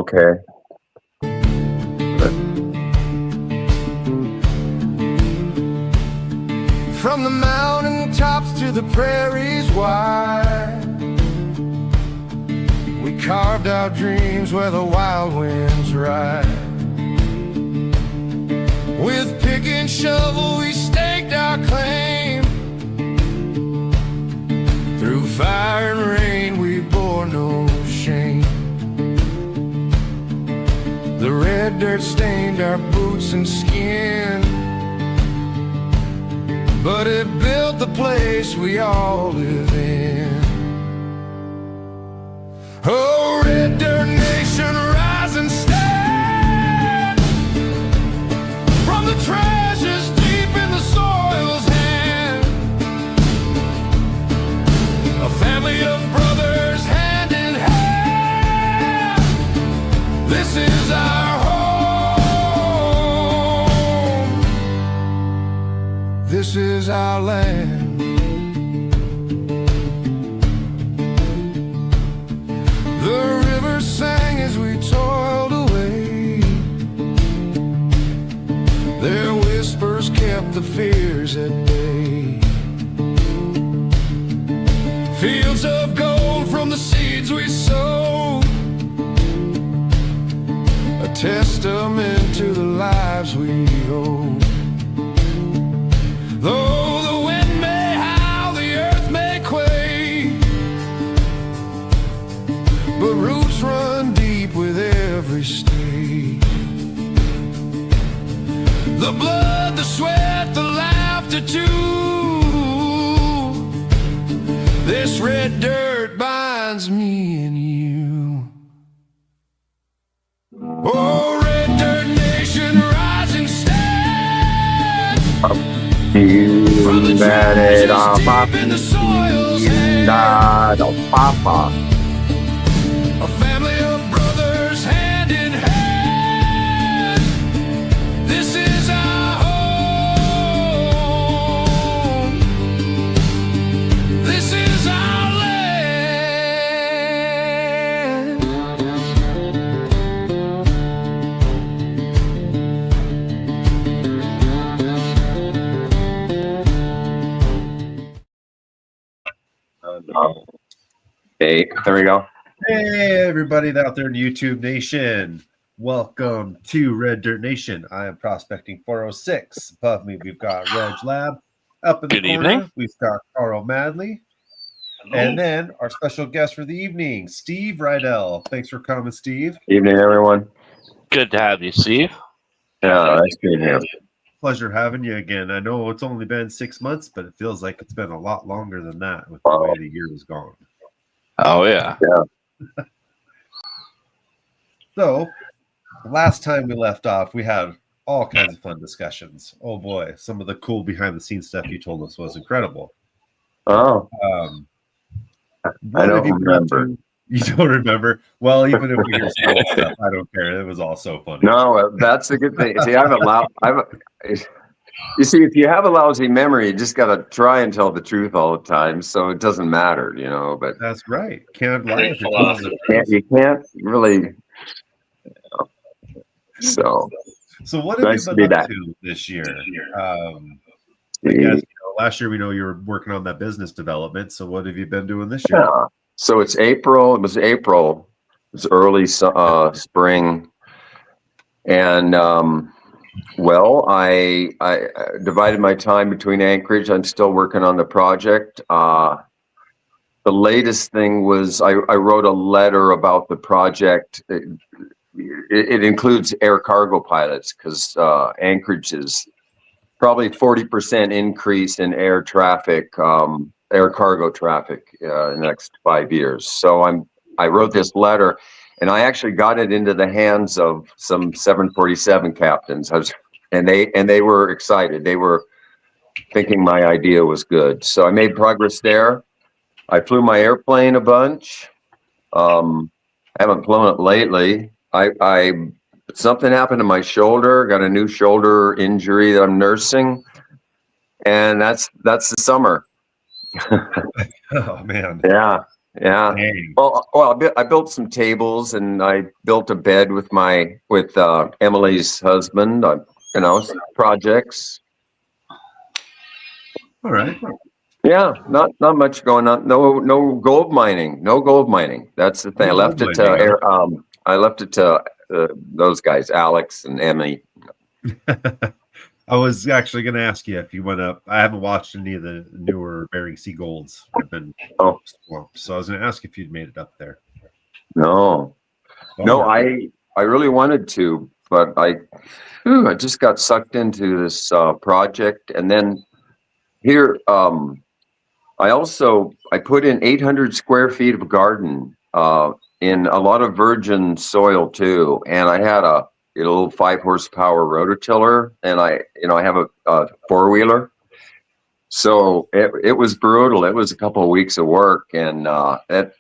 Okay. From the mountain tops to the prairies wide, we carved our dreams where the wild winds ride. With pick and shovel we staked our claim. Through fire and rain we bore no shame. The red dirt stained our boots and skin, but it built the place we all live in. Oh, Red Dirt Nation, rise and stand from the treasures deep in the soil's hand. A family of brothers, hand in hand. This is our home. This is our land. The river sang as we toiled away. Their whispers kept the fears at bay. Fields of gold from the seeds we sowed, a testament to the lives we owed. Though the wind may howl, the earth may quake, but roots run deep with every stake. The blood, the sweat, the laughter too. This red dirt binds me and you. Oh, Red Dirt Nation, rise and stand. You From the bet it on treasures my deep in the soil's hand. papa. A family of brothers, hand in hand. This is our home. This is our land. Okay, there we go. Hey, everybody out there in YouTube Nation. Welcome to Red Dirt Nation. I am Prospecting 406. Above me, we've got Reg Lab. Up in the Good corner, evening. we've got Carl Madley. And then our special guest for the evening, Steve Riedel. Thanks for coming, Steve. Evening, everyone. Good to have you, Steve. Yeah, nice being here. Pleasure having you again. I know it's only been 6 months, but it feels like it's been a lot longer than that with the way the year has gone. Oh, yeah. So, last time we left off, we had all kinds of fun discussions. Oh boy, some of the cool behind the scenes stuff you told us was incredible. Oh, I What don't have you been up remember. to? You don't remember? Well, even if we hear some old stuff, I don't care. It was all so funny. No, that's a good thing. See, you see, if you have a lousy memory, you just got to try and tell the truth all the time, so it doesn't matter, you know. But That's right. Can't lie if you're Great telling the you truth. can't really. So So, what have nice you to be been up back. to this year? I guess last year we know you were working on that business development. So, what have you been doing this year? Yeah. So it's April. It was April. It was early spring, and well, I divided my time between Anchorage. I'm still working on the project. The latest thing was I wrote a letter about the project. It includes air cargo pilots because Anchorage is probably 40% increase in air traffic, air cargo traffic in the next 5 years. So I wrote this letter, and I actually got it into the hands of some 747 captains. And they were excited. They were thinking my idea was good. So I made progress there. I flew my airplane a bunch. Haven't flown it lately. Something happened to my shoulder. Got a new shoulder injury that I'm nursing, and that's the summer. Oh man. Yeah. Yeah. Dang. Well, I built some tables and I built a bed with Emily's husband. Some projects. All right. Yeah, not much going on. No gold mining. No gold mining. That's the thing. No I left gold it to mining, huh? I left it to those guys, Alex and Emily. I was actually going to ask you if you went up. I haven't watched any of the newer Bering Sea Golds. I've been Oh swamped. So I was going to ask if you'd made it up there. no, Bummer. I really wanted to, but I just got sucked into this project, and then here I put in 800 square feet of garden in a lot of virgin soil too, and I had a little 5 horsepower rototiller, and I have a four-wheeler. So it was brutal. It was a couple of weeks of work, and it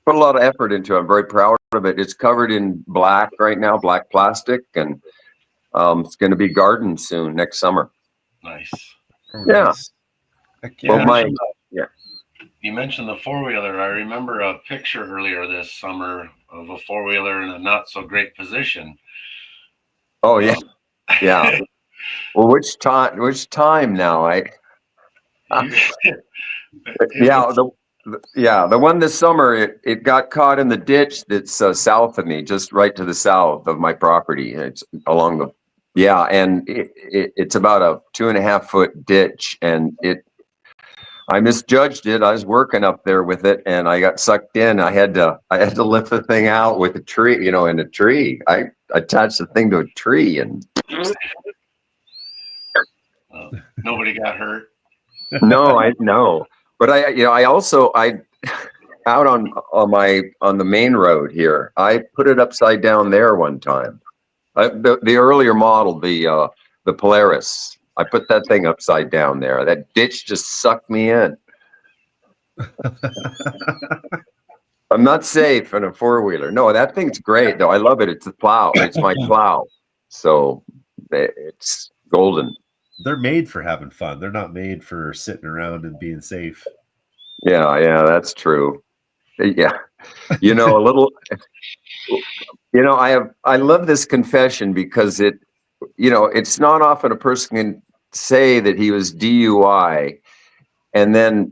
put a lot of effort into it. I'm very proud of it. It's covered in black right now, black plastic, and it's going to be garden soon next summer. Nice. Oh, Yeah. nice. Heck Well, yeah. You mentioned the four-wheeler. I remember a picture earlier this summer of a four-wheeler in a not so great position. Oh yeah, yeah. Well, which time now? The one this summer, it got caught in the ditch that's south of me, just right to the south of my property. It's along and it's about a 2.5 foot ditch, and I misjudged it. I was working up there with it, and I got sucked in. I had to lift the thing out with a tree, in a tree. I attached the thing to a tree, and Nobody got hurt. no, I know. But I also out on the main road here. I put it upside down there one time. The earlier model, the Polaris. I put that thing upside down there. That ditch just sucked me in. I'm not safe in a four-wheeler. No, that thing's great though. I love it. It's a plow. It's my plow. So it's golden. They're made for having fun. They're not made for sitting around and being safe. Yeah, that's true. Yeah. A little I love this confession because it's not often a person can say that he was DUI and then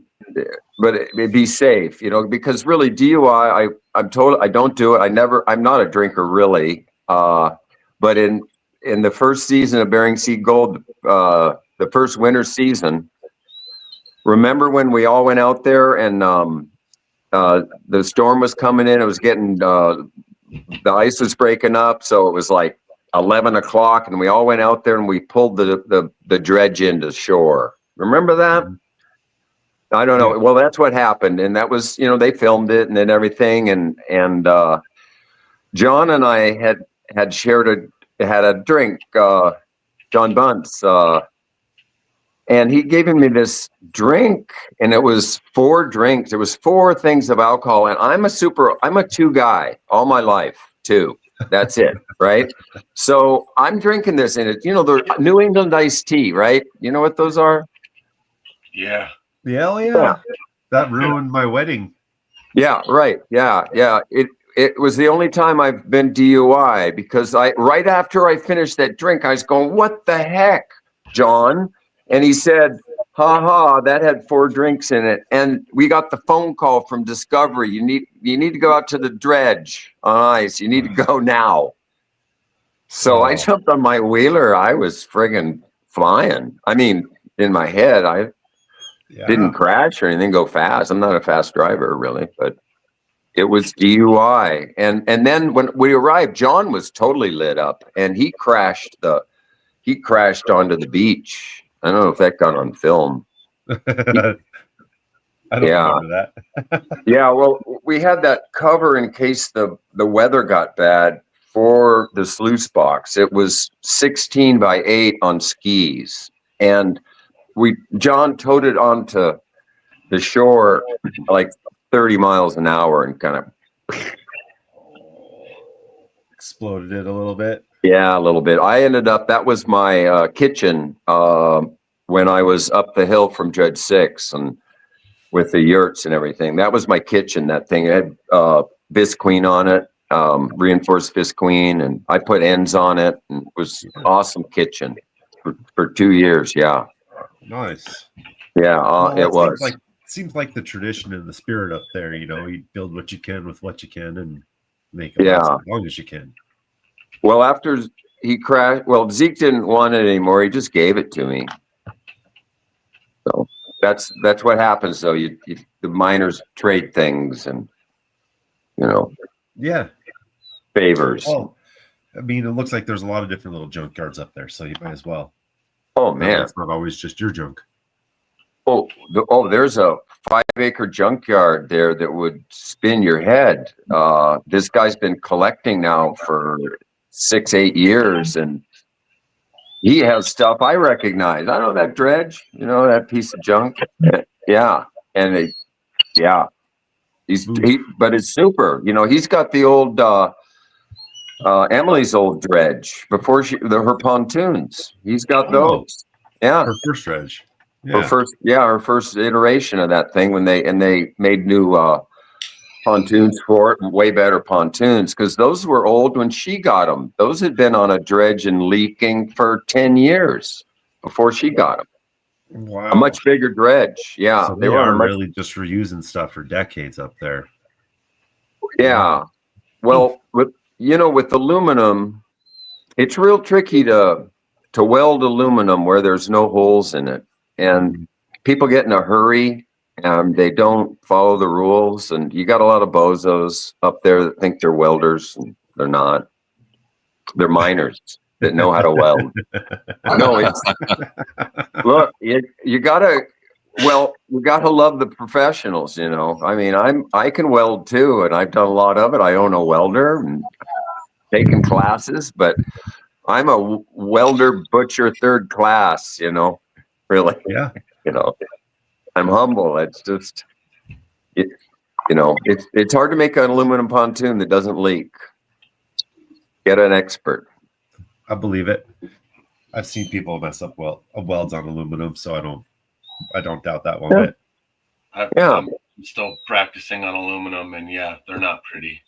but it'd be safe, because really DUI, I'm told I don't do it. I'm not a drinker really. But in the first season of Bering Sea Gold, the first winter season, remember when we all went out there and the storm was coming in, it was getting the ice was breaking up, so it was like 11 o'clock, and we all went out there and we pulled the dredge into shore. Remember that? I don't know. Well, that's what happened, and that was, they filmed it and then everything, and John and I had had a drink, John Bunce, and he gave me this drink, and it was 4 drinks. It was 4 things of alcohol, and I'm a 2 guy all my life, 2. That's it, right? So I'm drinking this, and it's, the New England iced tea, right? You know what those are? Yeah. Yeah. That ruined my wedding. Yeah, right. Yeah. It was the only time I've been DUI because right after I finished that drink, I was going, "What the heck, John?" And he said, that had 4 drinks in it. And we got the phone call from Discovery. You need to go out to the dredge on ice. You need to go now. So I jumped on my wheeler. I was friggin' flying. I mean, in my head, I didn't crash or anything, go fast. I'm not a fast driver really, but it was DUI. And then when we arrived, John was totally lit up and he crashed onto the beach. I don't know if that got on film. I don't remember that. Yeah, well, we had that cover in case the weather got bad for the sluice box. It was 16 by 8 on skis, and John towed it onto the shore like 30 miles an hour and kind of exploded it a little bit. Yeah, a little bit. That was my kitchen when I was up the hill from Dredge 6, and with the yurts and everything. That was my kitchen. That thing it had visqueen on it, reinforced visqueen, and I put ends on it. And it was awesome kitchen for 2 years. Yeah, Nice. yeah, Well, it was. Seems like the tradition and the spirit up there. You know, you build what you can with what you can and make it last as long as you can. Well, after he crashed, well, Zeke didn't want it anymore. He just gave it to me. So that's what happens, though. The miners trade things, and Yeah. favors. Oh, I mean, it looks like there's a lot of different little junkyards up there, so you might as well. Oh man, It's not always just your junk. Oh, there's a 5-acre junkyard there that would spin your head. This guy's been collecting now for 6-8 years, and he has stuff I recognize. I know that dredge, that piece of junk. Yeah, and but it's super. He's got the old Emily's old dredge before her pontoons. He's got those. Yeah, Her first dredge. Yeah. Her first iteration of that thing when they made new pontoons for it, way better pontoons, because those were old when she got them. Those had been on a dredge and leaking for 10 years before she got them. Wow. A much bigger dredge. Yeah. So they were really just reusing stuff for decades up there. Yeah. Well, with aluminum, it's real tricky to weld aluminum where there's no holes in it. And people get in a hurry and they don't follow the rules. And you got a lot of bozos up there that think they're welders, and they're not. They're miners that know how to weld. No, look, you gotta love the professionals, I mean, I can weld too, and I've done a lot of it. I own a welder and taken classes, but I'm a welder butcher 3rd class, really. Yeah. I'm humble. It's just, it's hard to make an aluminum pontoon that doesn't leak. Get an expert. I believe it. I've seen people mess up welds on aluminum, so I don't doubt that one bit. I'm still practicing on aluminum, and they're not pretty.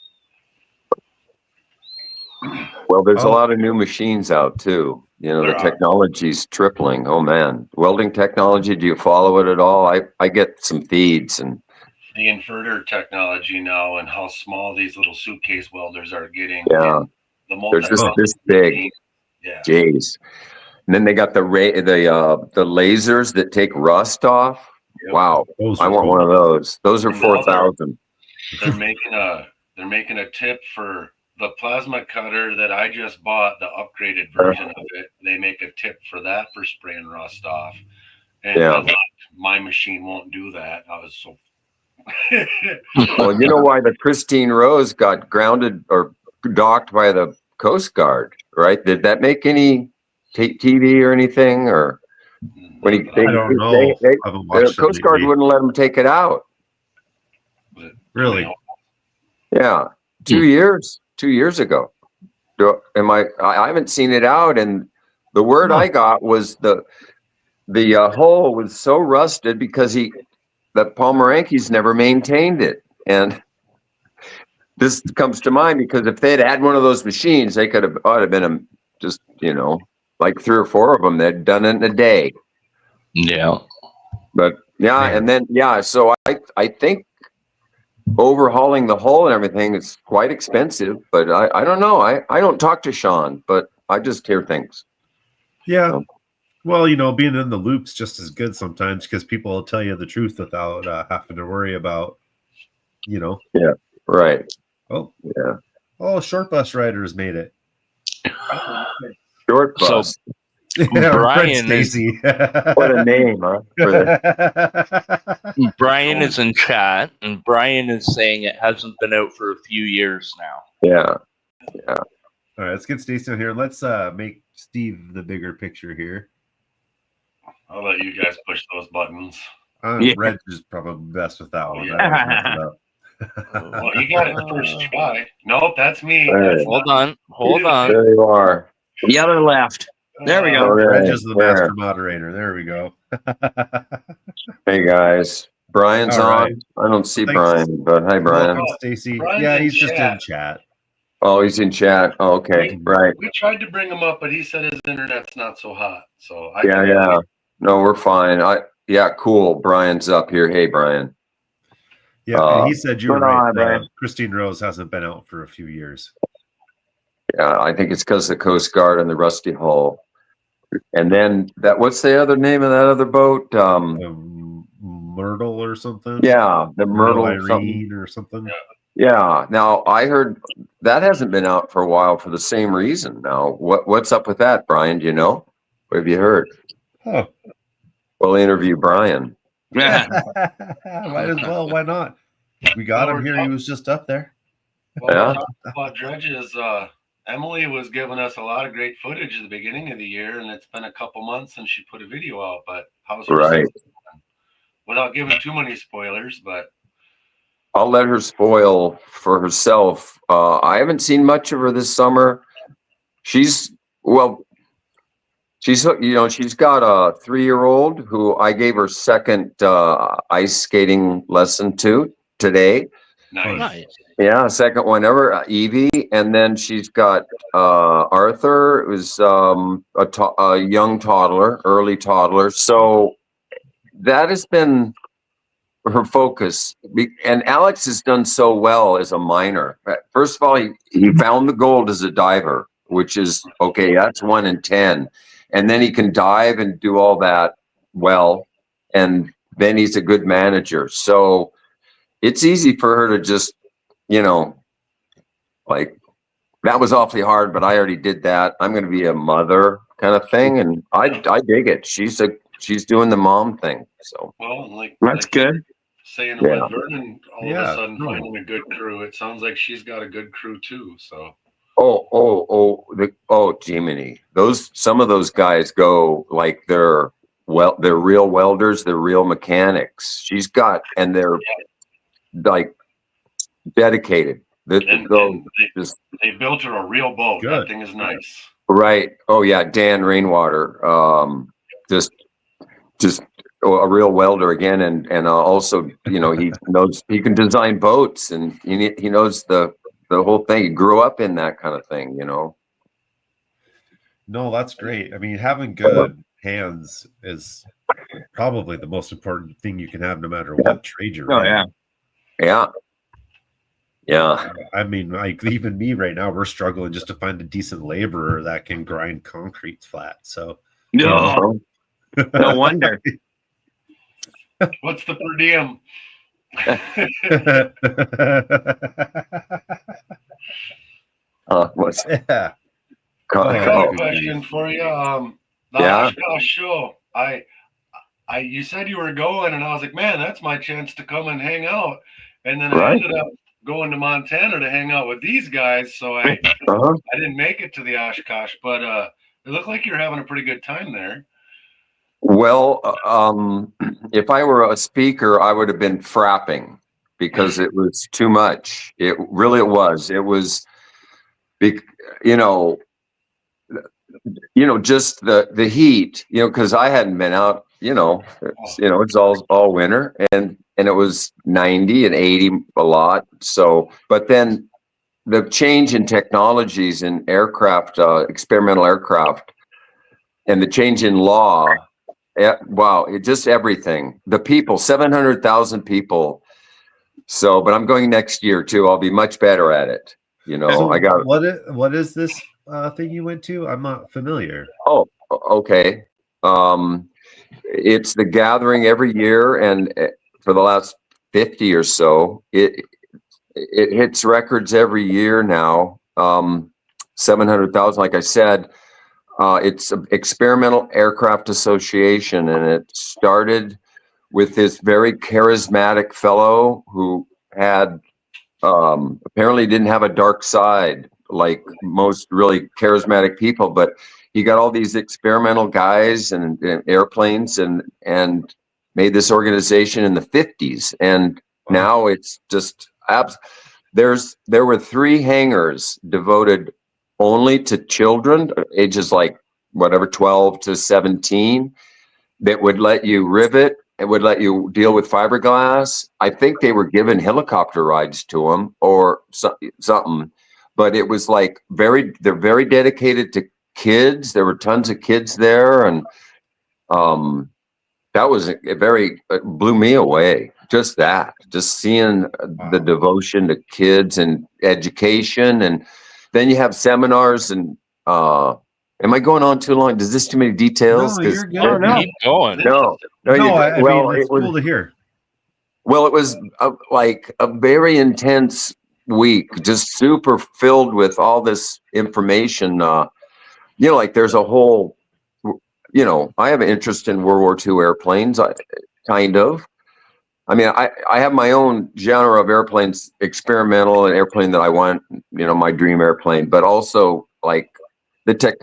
Well, there's a lot of new machines out too. The technology's tripling. Oh man, welding technology. Do you follow it at all? I get some feeds and the inverter technology now, and how small these little suitcase welders are getting. Yeah, there's this big. Yeah. Jeez. And then they got the lasers that take rust off. Yep. Wow, I want one of those. Those are 4,000. They're making a tip for the plasma cutter that I just bought, the upgraded version of it. They make a tip for that for spraying rust off. And my machine won't do that. I was so. Well, you know why the Pristine Rose got grounded or docked by the Coast Guard, right? Did that make any TV or anything? Or when I don't know. The Coast Guard wouldn't let them take it out. Really? Yeah, 2 years. 2 years ago. I haven't seen it out, and the word I got was the hull was so rusted because the Pomeranke's never maintained it. And this comes to mind because if they'd had one of those machines, they ought to have been just like 3 or 4 of them. They'd done it in a day. Yeah. But and then so I think overhauling the hull and everything is quite expensive, but I don't know. I don't talk to Sean, but I just hear things. Yeah. So. Well, being in the loop's just as good sometimes because people will tell you the truth without having to worry about, Yeah. Right. Oh, yeah. Oh, short bus riders made it. Short bus. So, Brian Stacy. What a name, huh? Brian is in chat, and Brian is saying it hasn't been out for a few years now. Yeah. All right, let's get Stacy on here. Let's make Steve the bigger picture here. I'll let you guys push those buttons. Red is probably best with that one. Yeah. Well, you got it first try. Nope, that's me. Right. Hold on. There you are. The other left. There we go. Red is the master moderator. There we go. Hey guys. Brian's All on. right. I don't see Thanks. Brian, but hi, Brian. Welcome, Stacy. Brian's Yeah, in he's just chat. in chat. Oh, he's in chat. Oh, okay, right. We tried to bring him up, but he said his internet's not so hot. So I Yeah, yeah. No, we're fine. Yeah, cool. Brian's up here. Hey, Brian. Yeah, and he said you were Hold on, right. Brian. Christine Rose hasn't been out for a few years. Yeah, I think it's because the Coast Guard and the Rusty Hull. And then what's the other name of that other boat? Myrtle or something. Yeah, the Myrtle Myrtle something. Irene or something. Yeah. Now I heard that hasn't been out for a while for the same reason. Now, what's up with that, Brian? Do you know? What have you heard? Oh, We'll interview Brian. Yeah. might as well. Why not? We got him here. He was just up there. Well, Yeah. we're talking about dredges. Emily was giving us a lot of great footage at the beginning of the year, and it's been a couple months since she put a video out. But how's her Right. season going? Without giving too many spoilers, but I'll let her spoil for herself. I haven't seen much of her this summer. She's got a 3-year-old who I gave her second ice skating lesson to today. nice. Nice. Yeah, second one ever, Evie, and then she's got Arthur, who's a young toddler, early toddler. So that has been her focus. And Alex has done so well as a minor. First of all, he found the gold as a diver, which is okay. That's 1 in 10, and then he can dive and do all that well. And then he's a good manager. So it's easy for her to just, like, that was awfully hard, but I already did that. I'm going to be a mother kind of thing. And I dig it. She's doing the mom thing. So Well, That's good. saying Yeah. about Vernon all of Yeah, a sudden no. finding a good crew. It sounds like she's got a good crew too. So Jiminy. Some of those guys go like they're real welders, they're real mechanics. And they're like dedicated. and they built her a real boat. Good. That thing is nice. Right. Oh yeah, Dan Rainwater. Just a real welder again, and also he can design boats, and he knows the whole thing. He grew up in that kind of thing, No, that's great. I mean, having good hands is probably the most important thing you can have, no matter what trade you're Oh in. yeah. Yeah. Yeah. I mean, like even me right now, we're struggling just to find a decent laborer that can grind concrete flat. So No, no wonder. What's the per diem? What's yeah. I got oh, a question for you. The Yeah. Oshkosh show. You said you were going, and I was like, man, that's my chance to come and hang out. And then I Right. ended up going to Montana to hang out with these guys, so I uh-huh. didn't make it to the Oshkosh. But it looked like you're having a pretty good time there. Well, if I were a speaker, I would have been frapping because it was too much. It was. It was, just the heat, because I hadn't been out, it's all winter, and it was 90 and 80 a lot. So, but then the change in technologies in aircraft, experimental aircraft, and the change in law. Wow, it just everything. The people, 700,000 people. So, but I'm going next year too. I'll be much better at it. So I got. what is this thing you went to? I'm not familiar. Oh, okay. It's the gathering every year, and for the last 50 or so, it hits records every year now. 700,000, like I said. It's an experimental aircraft association, and it started with this very charismatic fellow who had apparently didn't have a dark side like most really charismatic people, but he got all these experimental guys and airplanes and made this organization in the 50s, and now it's just there were 3 hangars devoted only to children, ages like whatever, 12 to 17, that would let you rivet it would let you deal with fiberglass. I think they were given helicopter rides to them or something, but it was like they're very dedicated to kids. There were tons of kids there, and that was it blew me away. Just seeing the devotion to kids and education, and then you have seminars and am I going on too long? Does this too many details? No, you're good. Oh, no. Keep going. No, I mean, it's cool to hear. Well, it was like a very intense week, just super filled with all this information. Like there's a whole, I have an interest in World War II airplanes, kind of. I mean, I have my own genre of airplanes, experimental, an airplane that I want, my dream airplane, but also like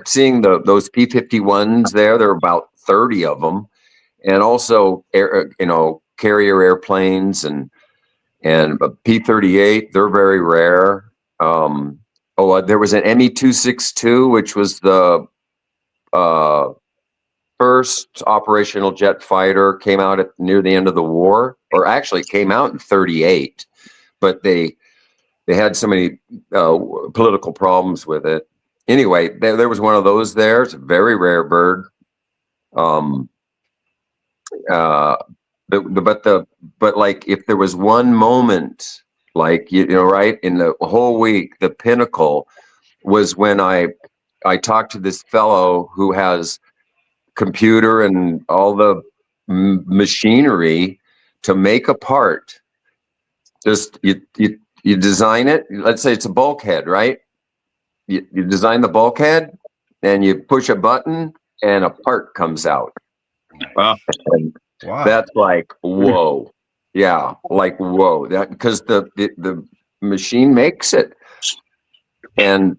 seeing those P-51s there are about 30 of them, and also carrier airplanes and P-38, they're very rare. There was an ME-262, which was the first operational jet fighter, came out near the end of the war, or actually came out in 38, but they had so many political problems with it. Anyway, there was one of those there. It's a very rare bird. But like if there was one moment, like right in the whole week, the pinnacle was when I talked to this fellow who has computer and all the machinery to make a part. Just you design it. Let's say it's a bulkhead, right? You design the bulkhead and you push a button and a part comes out. Wow. Wow. That's like, whoa. Yeah, like, whoa. That because the machine makes it. And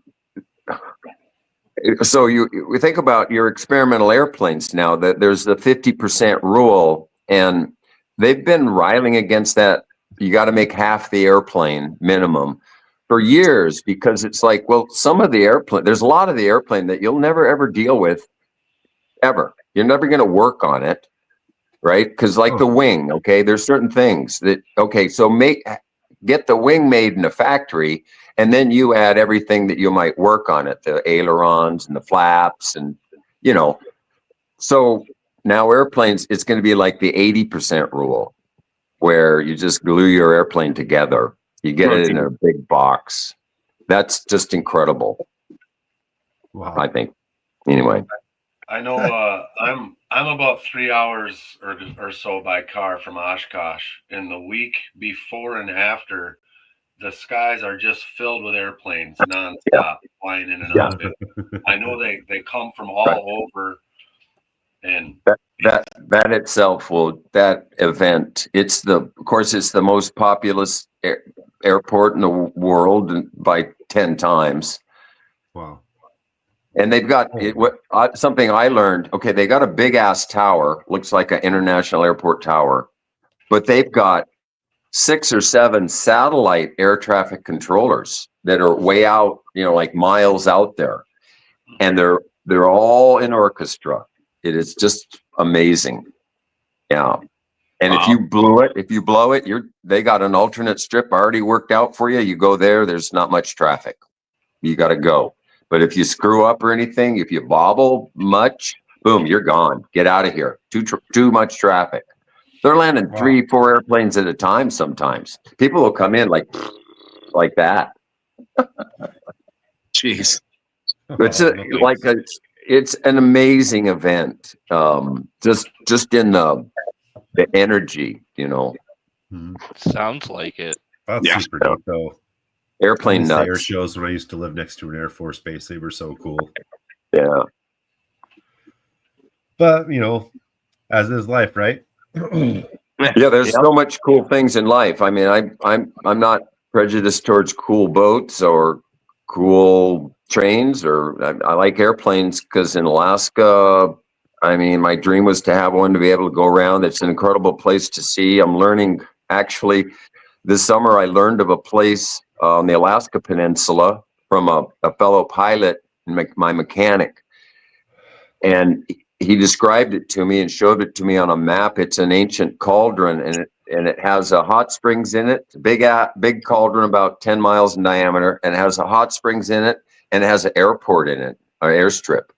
so you think about your experimental airplanes now, that there's the 50% rule, and they've been riling against that. You got to make half the airplane minimum for years, because it's like, well, there's a lot of the airplane that you'll never ever deal with ever. You're never going to work on it, right? Because like the wing, okay, there's certain things that, okay, so get the wing made in a factory, and then you add everything that you might work on it, the ailerons and the flaps, and so now airplanes, it's going to be like the 80% rule, where you just glue your airplane together. You get it in a big box. That's just incredible. Wow. I think. Anyway. I know I'm about 3 hours or so by car from Oshkosh. In the week before and after, the skies are just filled with airplanes nonstop flying in and out of it. I know they come from all over, and that itself that event. Of course, it's the most populous airport in the world by 10 times. Wow. And they've got something I learned. Okay, they got a big ass tower, looks like an international airport tower, but they've got 6 or 7 satellite air traffic controllers that are way out, like miles out there, and they're all in orchestra. It is just amazing. Yeah. And if you blow it, they got an alternate strip already worked out for you. You go there, there's not much traffic. You got to go. But if you screw up or anything, if you bobble much, boom, you're gone. Get out of here. Too much traffic. They're landing 3-4 airplanes at a time sometimes. People will come in like that. Jeez. It's an amazing event. Just in the energy, Sounds like it. That's super neat, though. Airplane nuts. Air shows when I used to live next to an Air Force base, they were so cool. Yeah. But as is life, right? Yeah, there's so much cool things in life. I mean, I'm not prejudiced towards cool boats or cool trains, or I like airplanes because in Alaska, I mean, my dream was to have one to be able to go around. It's an incredible place to see. I'm learning, actually, this summer I learned of a place on the Alaska Peninsula from a fellow pilot, my mechanic. And he described it to me and showed it to me on a map. It's an ancient cauldron, and it has a hot springs in it. Big cauldron about 10 miles in diameter, and it has a hot springs in it, and it has an airport in it, an airstrip.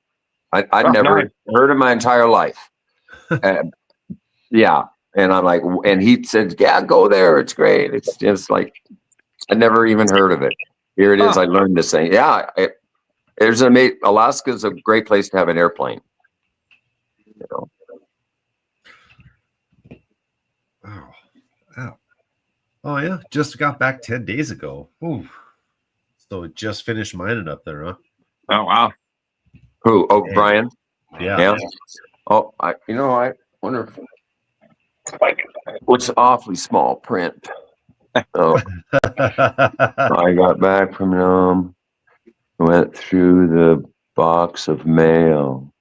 I'd never heard in my entire life. Yeah, and I'm like, and he said, "Yeah, go there. It's great." It's just like I never even heard of it. Here it is. I learned this thing. Yeah, Alaska's a great place to have an airplane. You know. Oh yeah, just got back 10 days ago. Ooh. So it just finished mining up there, huh? Oh wow. Who? Oh, Brian. Yeah. Oh, I wonder if what's awfully small print. Oh, I got back from went through the box of mail,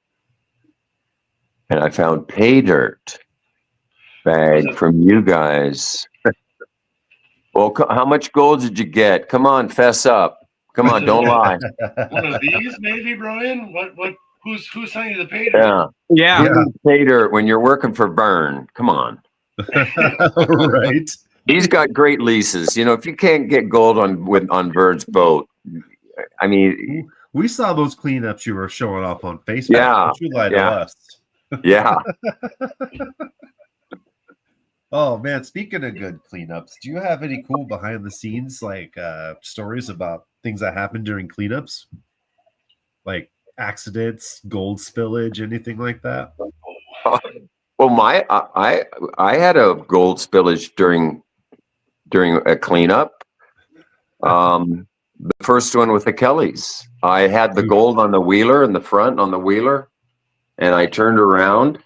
and I found pay dirt bag from you guys. Well, how much gold did you get? Come on, fess up. Come on, don't lie. One of these, maybe, Brian? What? Who sent you the pay? Yeah. Pay dirt when you're working for Byrne. Come on. Right. He's got great leases. You know, if you can't get gold on Bird's boat, I mean, we saw those cleanups you were showing off on Facebook. Yeah, Don't you lie to us. yeah. Oh man, speaking of good cleanups, do you have any cool behind the scenes like stories about things that happened during cleanups? Like accidents, gold spillage, anything like that? Well, I had a gold spillage during a cleanup. The first one with the Kellys. I had the gold on the wheeler in the front on the wheeler, and I turned around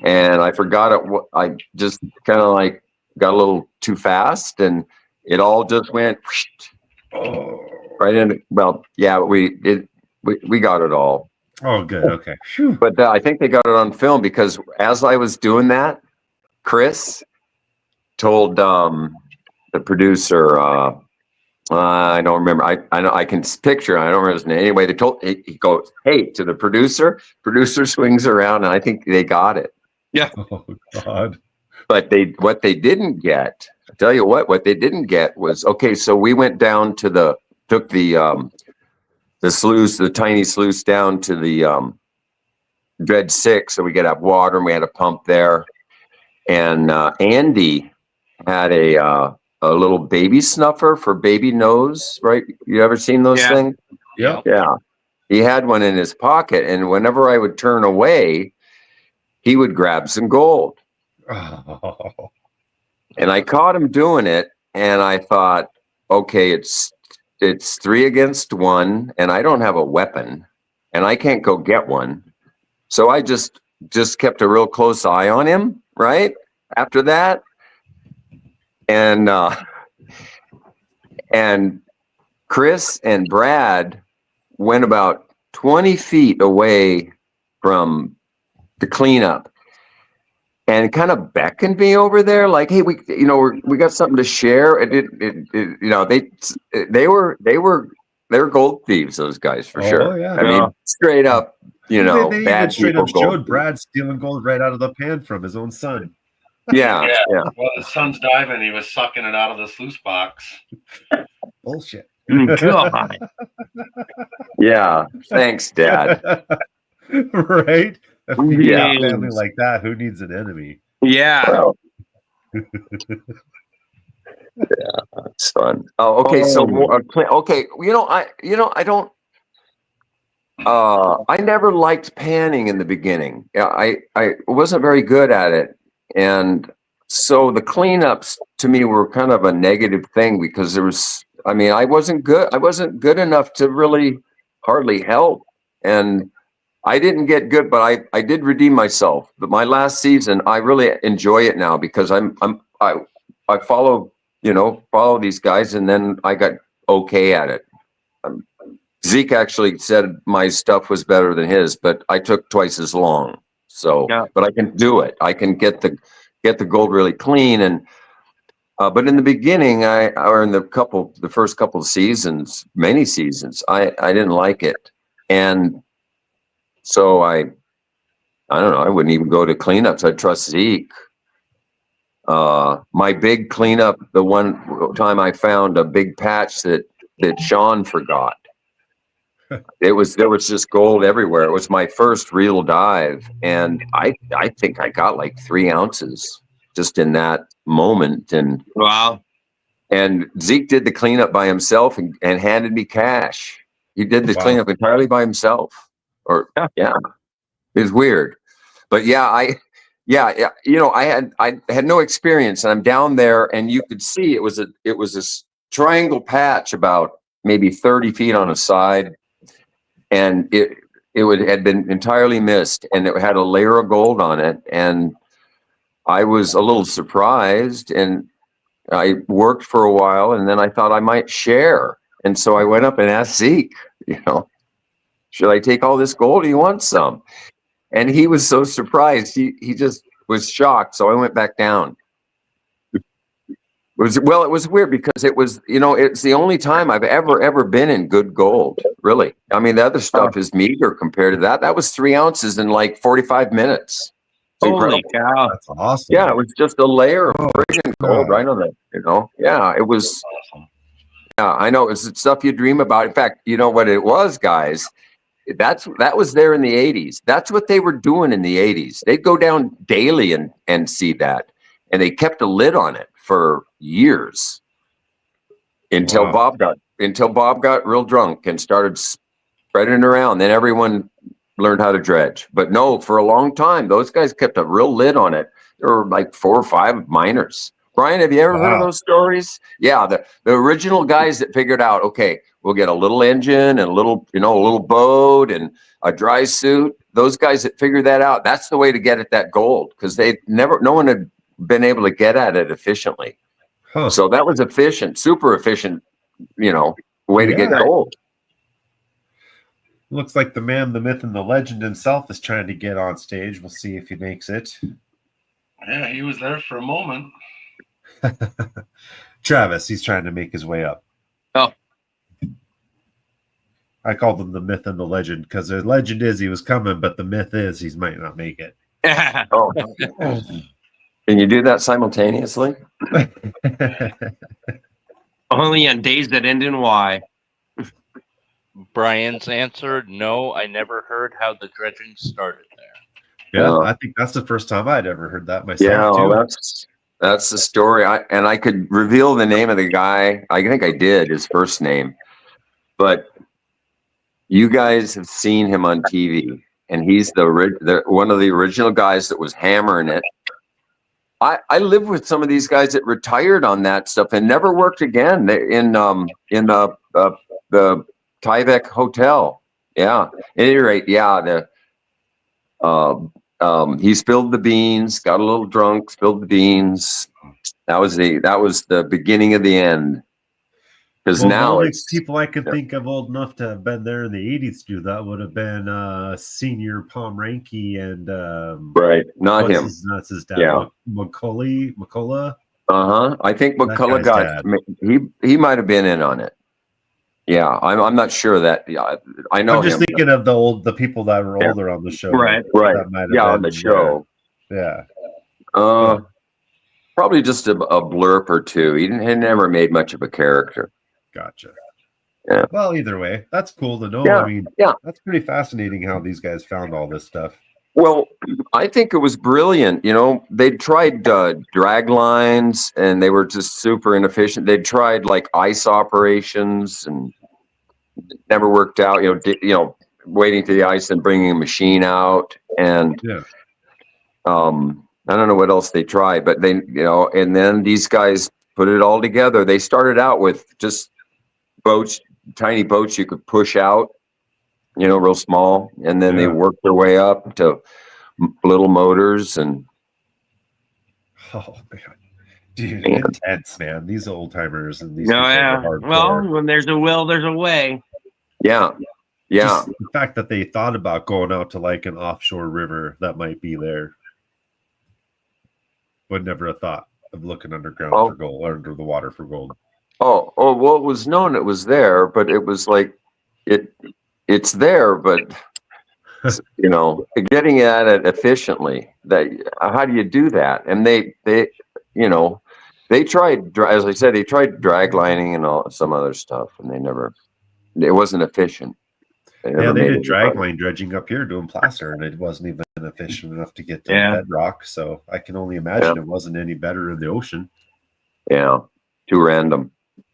and I forgot it. I just kind of like got a little too fast, and it all just went right in. Well, yeah, we got it all. Oh, good. Okay. Whew. But I think they got it on film because as I was doing that, Chris told the producer. I don't remember. I know I can picture. I don't remember his name. Anyway, he goes, "Hey," to the producer. Producer swings around, and I think they got it. Yeah. Oh God. But what they didn't get. I tell you what they didn't get was okay. So we went down to took the sluice, the tiny sluice down to the Dredge 6, so we could have water, and we had a pump there. And Andy had a little baby snuffer for baby nose, right? You ever seen those things? Yeah. Yeah. He had one in his pocket, and whenever I would turn away, he would grab some gold. Oh. And I caught him doing it, and I thought, okay, it's 3 against 1, and I don't have a weapon, and I can't go get one. So I just kept a real close eye on him, right? After that. And Chris and Brad went about 20 feet away from the cleanup and kind of beckoned me over there, like, "Hey, we got something to share." And they're gold thieves, those guys, for sure. Yeah. I mean, straight up, they even bad straight people up showed gold. Brad stealing gold right out of the pan from his own son. Yeah. While the son's diving, he was sucking it out of the sluice box. Bullshit. God. Yeah. Thanks, Dad. Right? If you Yeah. got a family like that, who needs an enemy? Yeah. Well, yeah, it's fun. Oh, okay. So, okay. I don't. I never liked panning in the beginning. Yeah, I wasn't very good at it, and so the cleanups to me were kind of a negative thing because I wasn't good. I wasn't good enough to really hardly help, and I didn't get good, but I did redeem myself. But my last season, I really enjoy it now because I follow these guys, and then I got okay at it. Zeke actually said my stuff was better than his, but I took twice as long. So, but I can do it. I can get the gold really clean, and but in the beginning, the first couple of seasons, many seasons, I didn't like it, and so I I don't know. I wouldn't even go to cleanups. I'd trust Zeke. My big cleanup, the one time I found a big patch that Sean forgot. There was just gold everywhere. It was my first real dive, and I think I got like 3 ounces just in that moment. And Wow. Zeke did the cleanup by himself and handed me cash. He did this Wow. cleanup entirely by himself. Or yeah, it was weird, but yeah, you know, I had no experience, and I'm down there, and you could see it was this triangle patch about maybe 30 feet on a side, and had been entirely missed, and it had a layer of gold on it, and I was a little surprised, and I worked for a while, and then I thought I might share, and so I went up and asked Zeke, you know, should I take all this gold? Do you want some? And he was so surprised. He just was shocked. So I went back down. It was weird because it was, you know, it's the only time I've ever been in good gold, really. I mean, the other stuff is meager compared to that. That was 3 ounces in like 45 minutes. It's Holy incredible. cow. That's awesome. Yeah, it was just a layer of friggin' gold God. right on it, you know? Yeah, it was, yeah, I know. It's stuff you dream about. In fact, you know what it was, guys? That was there in the 80s. That's what they were doing in the 80s. They'd go down daily and see that. And they kept a lid on it for years until Wow. Bob got real drunk and started spreading it around. Then everyone learned how to dredge. But no, for a long time, those guys kept a real lid on it. There were like 4 or 5 miners. Brian, have you ever heard of Wow. those stories? Yeah, the original guys that figured out, okay, we'll get a little engine and a little boat and a dry suit. Those guys that figured that out, that's the way to get at that gold, because no one had been able to get at it efficiently. Huh. So that was efficient, super efficient, you know, way to get Yeah. gold. Looks like the man, the myth, and the legend himself is trying to get on stage. We'll see if he makes it. Yeah, he was there for a moment. Travis, he's trying to make his way up. Oh. I called him the myth and the legend because the legend is he was coming, but the myth is he might not make it. Oh, can you do that simultaneously? Only on days that end in Y. Brian's answer: no, I never heard how the dredging started there. Yeah, Yeah. I think that's the first time I'd ever heard that myself. Yeah, too. well, that's the story. I could reveal the name of the guy. I think I did, his first name, but you guys have seen him on TV, and he's the one of the original guys that was hammering it. I lived with some of these guys that retired on that stuff and never worked again. In the Tyvek Hotel. Yeah. At any rate, yeah. He spilled the beans, got a little drunk, spilled the beans. That was the beginning of the end. Because Well, the now only it's people I could think of old enough to have been there in the 80s to do that would have been Senior Pomeranke and right, not him. That's his dad. Yeah. McCullough. I think That McCullough guy's got he might have been in on it. Yeah, I'm not sure that. Yeah, I know I'm just him. thinking of the people that were older on the show. Right. That might have Yeah, on been, the show. Yeah. Probably just a blurb or two. He never made much of a character. Gotcha. Yeah. Well, either way, that's cool to know. Yeah, I mean, yeah. that's pretty fascinating how these guys found all this stuff. Well, I think it was brilliant. You know, they tried drag lines, and they were just super inefficient. They tried like ice operations, and it never worked out. You know, waiting to the ice and bringing a machine out, and Yeah. I don't know what else they tried, but they, you know, and then these guys put it all together. They started out with just boats, tiny boats you could push out, you know, real small, and then they Yeah. worked their way up to little motors and. Oh man, dude, intense, man. These old timers and these. No, people are yeah. hardcore. Well, when there's a will, there's a way. Yeah, yeah, Just the fact that they thought about going out to like an offshore river that might be there. Would never have thought of looking underground for gold or under the water for gold. Oh, well, it was known it was there, but it was like it's there, but You know, getting at it efficiently. That how do you do that? And they you know, they tried, as I said, they tried drag lining and all some other stuff, and they never. It wasn't efficient. They Yeah, never they made did it. drag line dredging up here doing plaster, and it wasn't even efficient enough to get to Yeah. bedrock. So I can only imagine it wasn't any better in the ocean. Yeah, too random.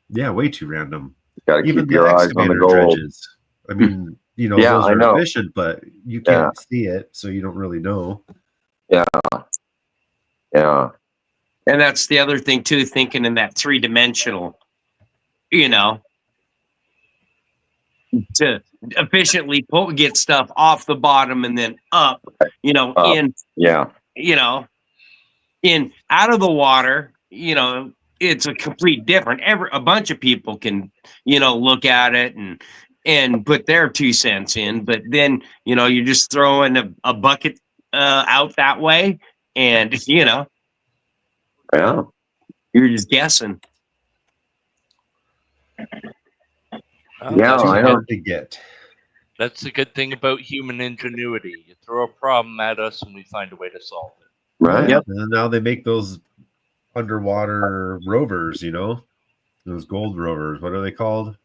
Yeah, way too random. Got to Even keep the your eyes on the excavator gold. dredges. I mean, you know, Yeah, those I are know. efficient, but you Yeah. can't see it, so you don't really know. Yeah. And that's the other thing too, thinking in that 3-dimensional, you know, to efficiently get stuff off the bottom and then up, you know, in, Yeah. you know, in out of the water, you know, it's a complete different. A bunch of people can, you know, look at it and put their 2 cents in, but then, you know, you're just throwing a bucket out that way, and you know, Yeah. you're just guessing. Well, Yeah, that's, Too I a know. hard to get. that's the good thing about human ingenuity. You throw a problem at us, and we find a way to solve it. Right. Yep. And now they make those underwater rovers, you know, those gold rovers. What are they called?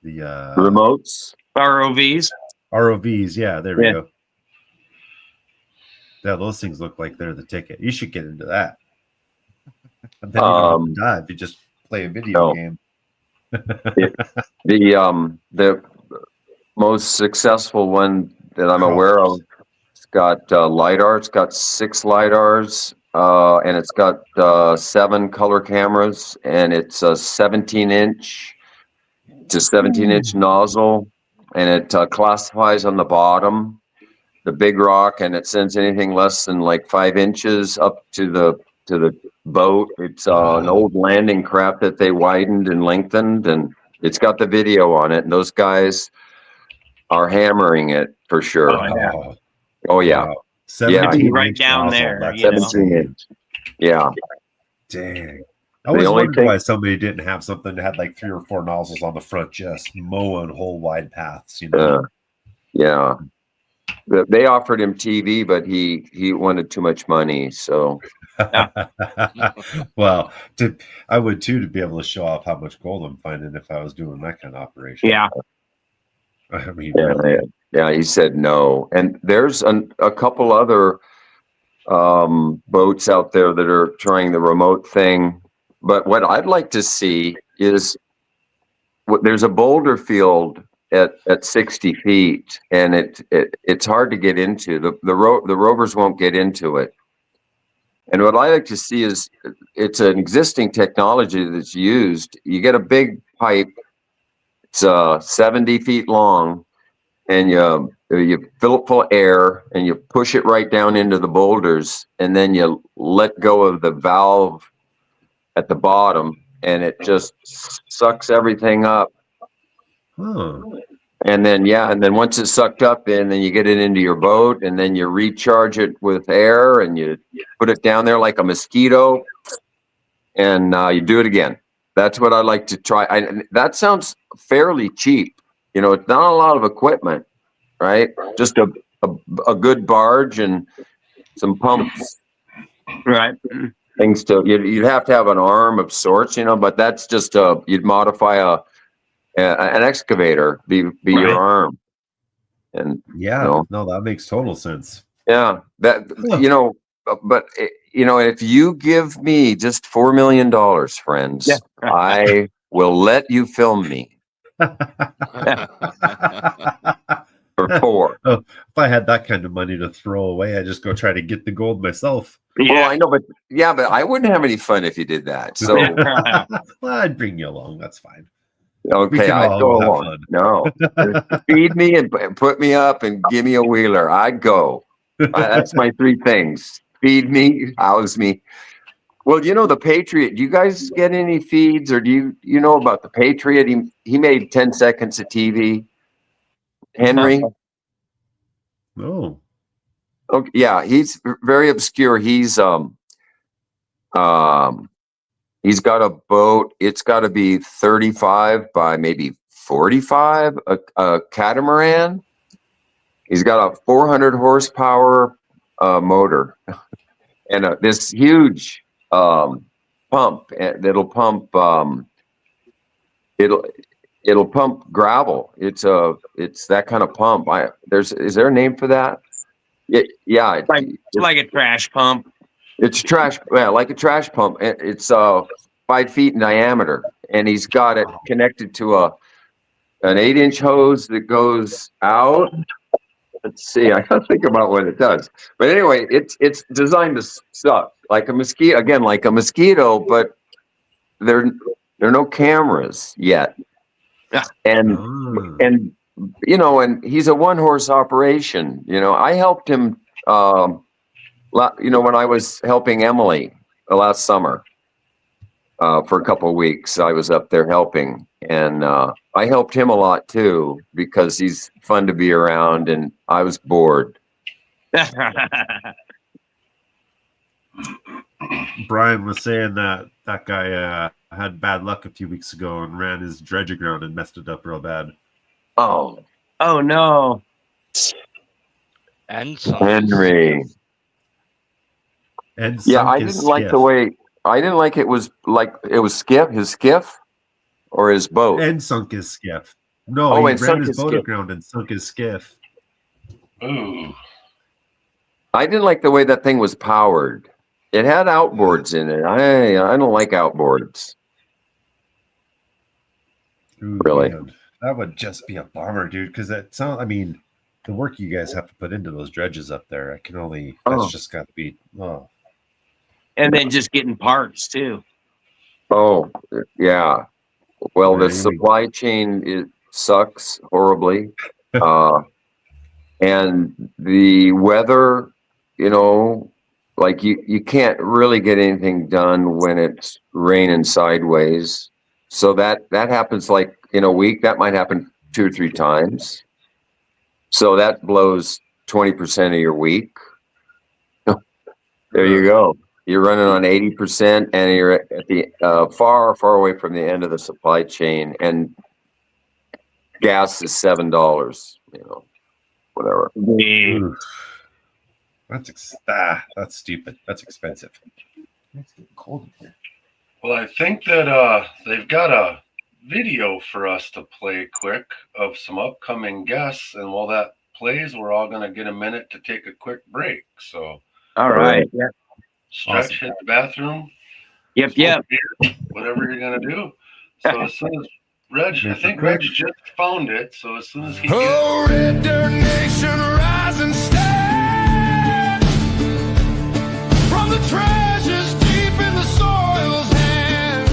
The Remotes. ROVs. ROVs. Yeah, there we Yeah. go. Yeah, those things look like they're the ticket. You should get into that. And then you don't have to dive. You just play a video game. The most successful one that I'm aware of, it's got LiDAR. It's got 6 LiDARs, and it's got 7 color cameras, and it's a 17-inch. It's a 17-inch nozzle, and it classifies on the bottom the big rock, and it sends anything less than like 5 inches up to the boat. It's an old landing craft that they widened and lengthened, and it's got the video on it. And those guys are hammering it for sure. Oh, yeah. Oh yeah, Wow. Yeah, 17 right inch down nozzle, there, that's you know. 17 inch. Yeah, Dang. I always only wondered why somebody didn't have something that had like 3 or 4 nozzles on the front, just mowing whole wide paths, you know. yeah. They offered him TV, but he wanted too much money. So Well, I would too, to be able to show off how much gold I'm finding if I was doing that kind of operation. Yeah. I mean, yeah, really. yeah, he said no. And there's a couple other boats out there that are trying the remote thing. But what I'd like to see is there's a boulder field at 60 feet, and it's hard to get into. The rovers won't get into it. And what I like to see is it's an existing technology that's used. You get a big pipe. It's 70 feet long, and you fill it full of air, and you push it right down into the boulders, and then you let go of the valve at the bottom, and it just sucks everything up. Huh. And then once it's sucked up in, then you get it into your boat, and then you recharge it with air, and you put it down there like a mosquito, and you do it again. That's what I like to try. That sounds fairly cheap. You know, it's not a lot of equipment, right? Just a good barge and some pumps. Right. Things you'd have to have an arm of sorts, you know, but that's just you'd modify an excavator be your arm, and Yeah, no, that makes total sense. yeah, that you know, but you know, if you give me just $4 million, friends, Yeah. I will let you film me for 4. Oh, if I had that kind of money to throw away, I'd just go try to get the gold myself. Well, I know, but I wouldn't have any fun if you did that. So Well, I'd bring you along. That's fine. okay, can I'd all go have along. fun. No, feed me and put me up and give me a wheeler. I'd go. That's my 3 things: feed me, house me. Well, you know, the Patriot. Do you guys get any feeds, or do you know about the Patriot? He made 10 seconds of TV. Henry. Oh, Okay, yeah, he's very obscure. He's he's got a boat. It's got to be 35 by maybe 45, a catamaran. He's got a 400 horsepower motor and this huge pump that'll pump. It'll pump gravel. It's that kind of pump. Is there a name for that? Yeah, It's like a trash pump. it's trash. Yeah, like a trash pump. It's 5 feet in diameter, and he's got it connected to an 8-inch hose that goes out. Let's see. I gotta think about what it does. But anyway, it's designed to suck like a mosquito. Again, like a mosquito, but there are no cameras yet. And and he's a 1-horse operation. I helped him. When I was helping Emily last summer for a couple of weeks, I was up there helping, and I helped him a lot too because he's fun to be around, and I was bored. Brian was saying that guy had bad luck a few weeks ago and ran his dredge aground and messed it up real bad. Oh no. And some Henry. And Yeah, I didn't like the way. I didn't like it was his skiff or his boat. And sunk his skiff. No, he ran his boat aground and sunk his skiff. Ooh. I didn't like the way that thing was powered. It had outboards in it. I don't like outboards. Ooh, Really? Man. That would just be a bummer, dude, because the work you guys have to put into those dredges up there, that's just got to be, And then just getting parts too. Oh, yeah. Well, the Really? supply chain sucks horribly. And the weather, like you can't really get anything done when it's raining sideways. So that happens like in a week. That might happen 2 or 3 times. So that blows 20% of your week. There you go. You're running on 80%, and you're at the far, far away from the end of the supply chain. And gas is $7. Whatever. Ooh. That's stupid. That's expensive. It's getting cold in here. Well, I think that they've got a video for us to play quick of some upcoming guests, and while that plays, we're all going to get a minute to take a quick break. So, All right. Yeah. stretch, Awesome. hit the bathroom. Yep. Beer, whatever you're going to do. So as soon as I think Reg just found it. So as soon as he gets Oh, Red Dirt Nation, rise and stand from the treasures deep in the soil's hand.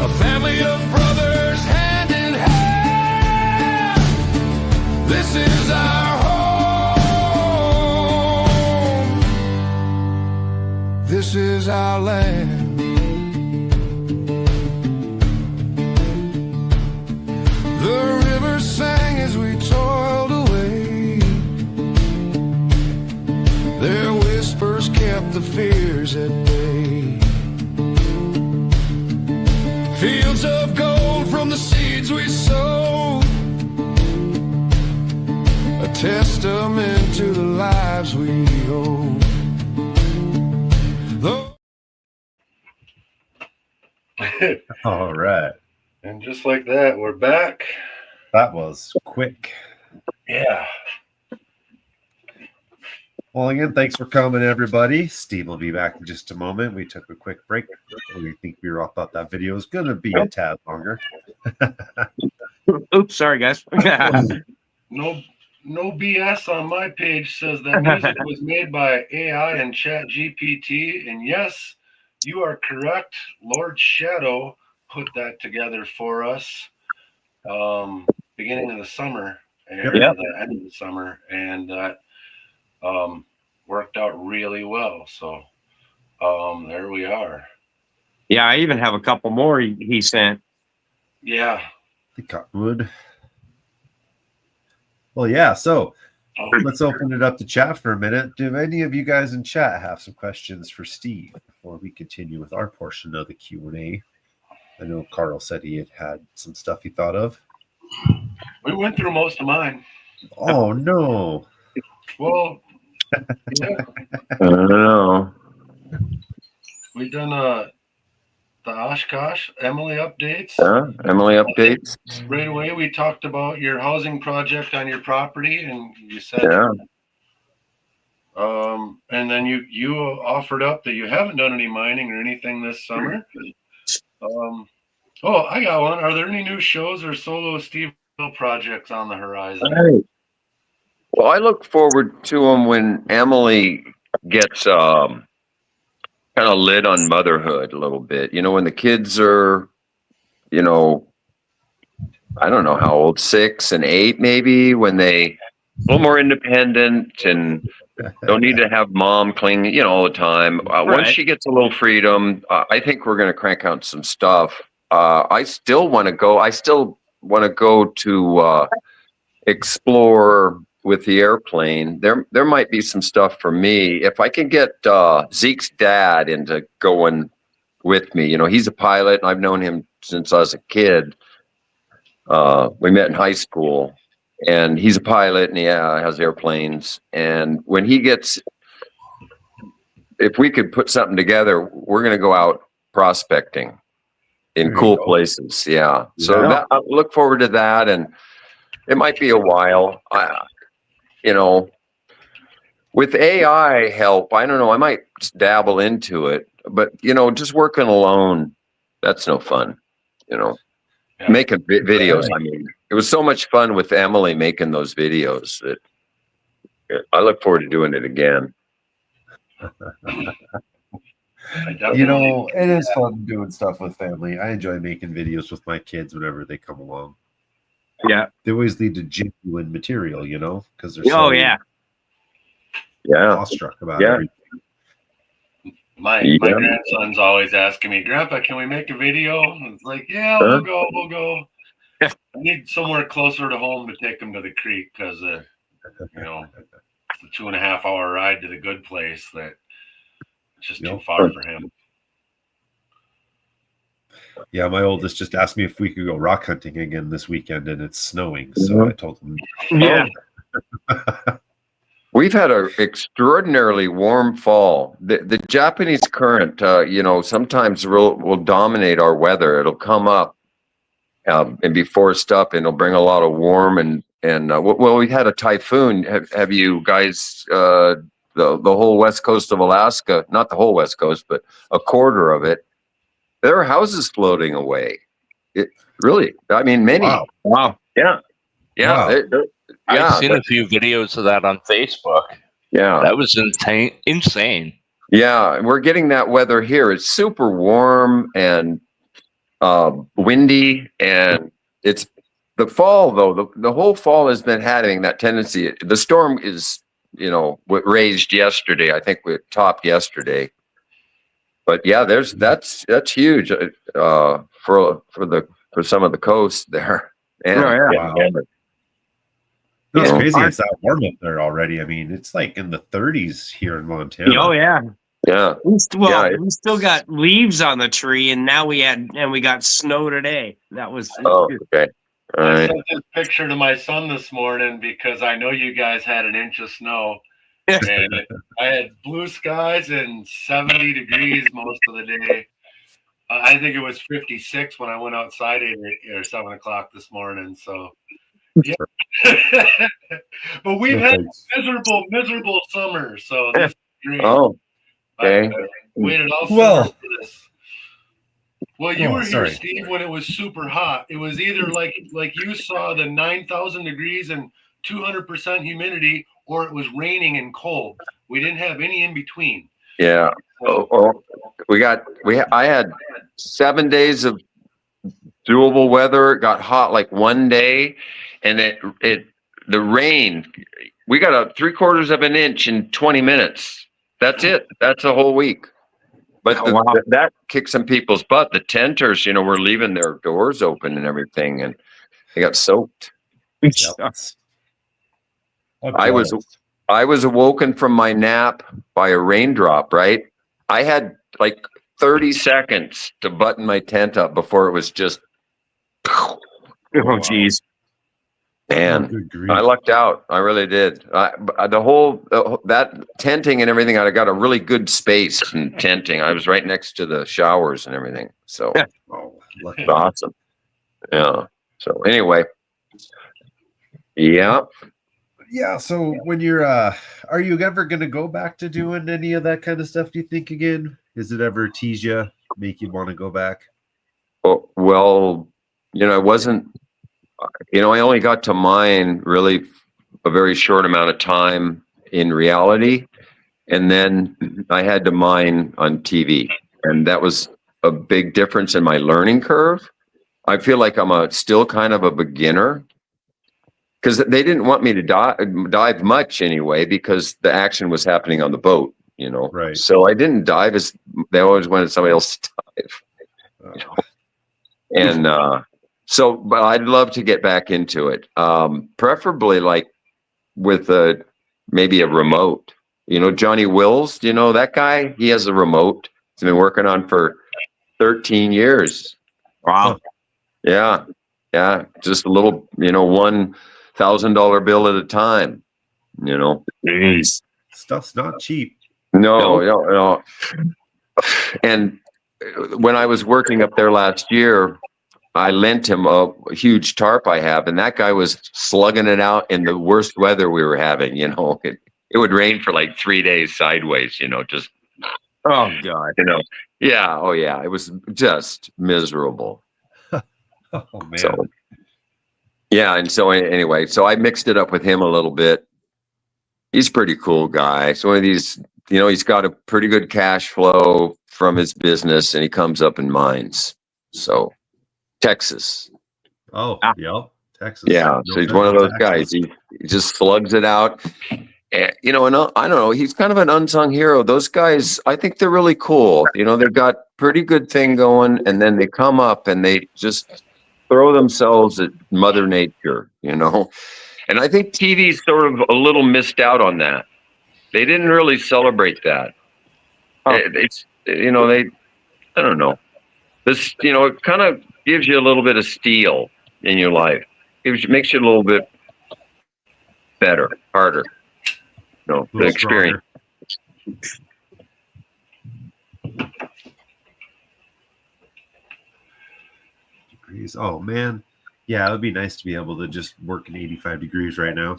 A family of brothers, hand in hand. This is our home. This is our land. The river sang as we toiled away. Their whispers kept the fears at bay. Fields of gold from the seeds we sowed, a testament to the lives we owe. All right. and just like that, we're back. That was quick. Yeah. Well, again, thanks for coming, everybody. Steve will be back in just a moment. We took a quick break. We think thought that video was going to be a tad longer. Oops, sorry, guys. No BS on my page says that music was made by AI and Chat GPT. And yes, you are correct. Lord Shadow put that together for us beginning of the summer and the end of the summer. And that worked out really well. So there we are. Yeah, I even have a couple more he sent. Yeah. The cottonwood. Well, yeah, so let's open it up to chat for a minute. Do any of you guys in chat have some questions for Steve before we continue with our portion of the Q&A? I know Carl said he had some stuff he thought of. We went through most of mine. Oh no. Well, yeah, I don't know. we done the Oshkosh Emily updates. Emily updates. Right away, we talked about your housing project on your property, and you said, Yeah. and then you offered up that you haven't done any mining or anything this summer. Oh, I got one. Are there any new shows or solo Steve projects on the horizon? Right. Well, I look forward to them when Emily gets kind of lit on motherhood a little bit. You know, when the kids are, you know, I don't know how old, 6 and 8 maybe, when they a little more independent and don't need to have mom clean, you know, all the time. Once Right. she gets a little freedom, I think we're going to crank out some stuff. I still want to go. I still want to go to explore with the airplane. There might be some stuff for me if I can get Zeke's dad into going with me. You know, he's a pilot, and I've known him since I was a kid. We met in high school, and he's a pilot, and has airplanes. And when he gets, if we could put something together, we're going to go out prospecting in There you cool go. places. Yeah. So Yeah. that, I look forward to that, and it might be a while. You know, with AI help, I don't know. I might just dabble into it, but you know, just working alone, that's no fun. You know. Yeah. Making videos. I mean, it was so much fun with Emily making those videos that I look forward to doing it again. You know, it is fun doing stuff with family. I enjoy making videos with my kids whenever they come along. Yeah. They always lead to genuine material, you know, because they're Oh so yeah. awestruck about Yeah. everything. My Yeah. grandson's always asking me, Grandpa, can we make a video? And it's like, yeah, we'll go. I need somewhere closer to home to take him to the creek because, you know, it's a 2.5 hour ride to the good place that it's just too far for him. Yeah, my oldest just asked me if we could go rock hunting again this weekend, and it's snowing. So I told him, Yeah. We've had an extraordinarily warm fall. The Japanese current, you know, sometimes will dominate our weather. It'll come up and be forced up, and it'll bring a lot of warm and well, we had a typhoon. Have you guys the whole west coast of Alaska? Not the whole west coast, but a quarter of it. There are houses floating away. It really. I mean, many. Wow. Yeah. Wow. I've seen a few videos of that on Facebook. Yeah. That was insane. Yeah, we're getting that weather here. It's super warm and windy, and it's the fall though. The whole fall has been having that tendency. The storm is, you know, what raised yesterday. I think we topped yesterday. But yeah, that's huge for some of the coast there. And Oh, yeah. Wow. That's crazy. It's that warm up there already. I mean, it's like in the 30s here in Montana. Oh yeah. Yeah. We still got leaves on the tree, and now we got snow today. That was okay. All I right. sent this picture to my son this morning because I know you guys had an inch of snow. And I had blue skies and 70 degrees most of the day. I think it was 56 when I went outside at 7 o'clock this morning. So, yeah. But we've had miserable summer. So this is great. Oh, okay. I waited all summer Well, for this. Well, you were here, Steve, when it was super hot. It was either like you saw the 9,000 degrees and 200% humidity, or it was raining and cold. We didn't have any in between. Yeah. I had 7 days of doable weather. It got hot like one day, and the rain. We got a 3/4 of an inch in 20 minutes. That's it. That's a whole week. But that kicked some people's butt. The tenters, you know, were leaving their doors open and everything, and they got soaked. I was awoken from my nap by a raindrop, right? I had like 30 seconds to button my tent up before it was just. Oh geez. Man, good grief. I lucked out. I really did. That tenting and everything, I got a really good space in tenting. I was right next to the showers and everything. So Oh, lucky. it's awesome. Yeah. So anyway, yeah. Yeah. So when you're, are you ever going to go back to doing any of that kind of stuff? Do you think again? Is it ever tease you, make you want to go back? Oh, well, it wasn't. I only got to mine really a very short amount of time in reality, and then I had to mine on TV, and that was a big difference in my learning curve. I feel like I'm still kind of a beginner because they didn't want me to dive much anyway because the action was happening on the boat, Right. So I didn't dive as they always wanted somebody else to dive. And but I'd love to get back into it, preferably like with maybe a remote. Johnny Wills, do you know that guy? He has a remote. He's been working on for 13 years. Wow. Yeah. Yeah. Just a little, $1,000 bill at a time, Jeez. Stuff's not cheap. No. And when I was working up there last year, I lent him a huge tarp I have, and that guy was slugging it out in the worst weather we were having. It would rain for like 3 days sideways. Just Oh God. Yeah. Oh yeah. It was just miserable. Oh man. So yeah, and so anyway, so I mixed it up with him a little bit. He's a pretty cool guy. So one of these, he's got a pretty good cash flow from his business, and he comes up in mines. So. Texas. Oh, yeah, Texas. Yeah, so he's one of those guys. He just slugs it out. And, and I don't know. He's kind of an unsung hero. Those guys, I think they're really cool. They've got pretty good thing going, and then they come up and they just throw themselves at Mother Nature. And I think TV's sort of a little missed out on that. They didn't really celebrate that. It's they I don't know. This it kind of gives you a little bit of steel in your life. Makes you a little bit better, harder. The experience. Degrees. Oh man. Yeah, it would be nice to be able to just work in 85 degrees right now.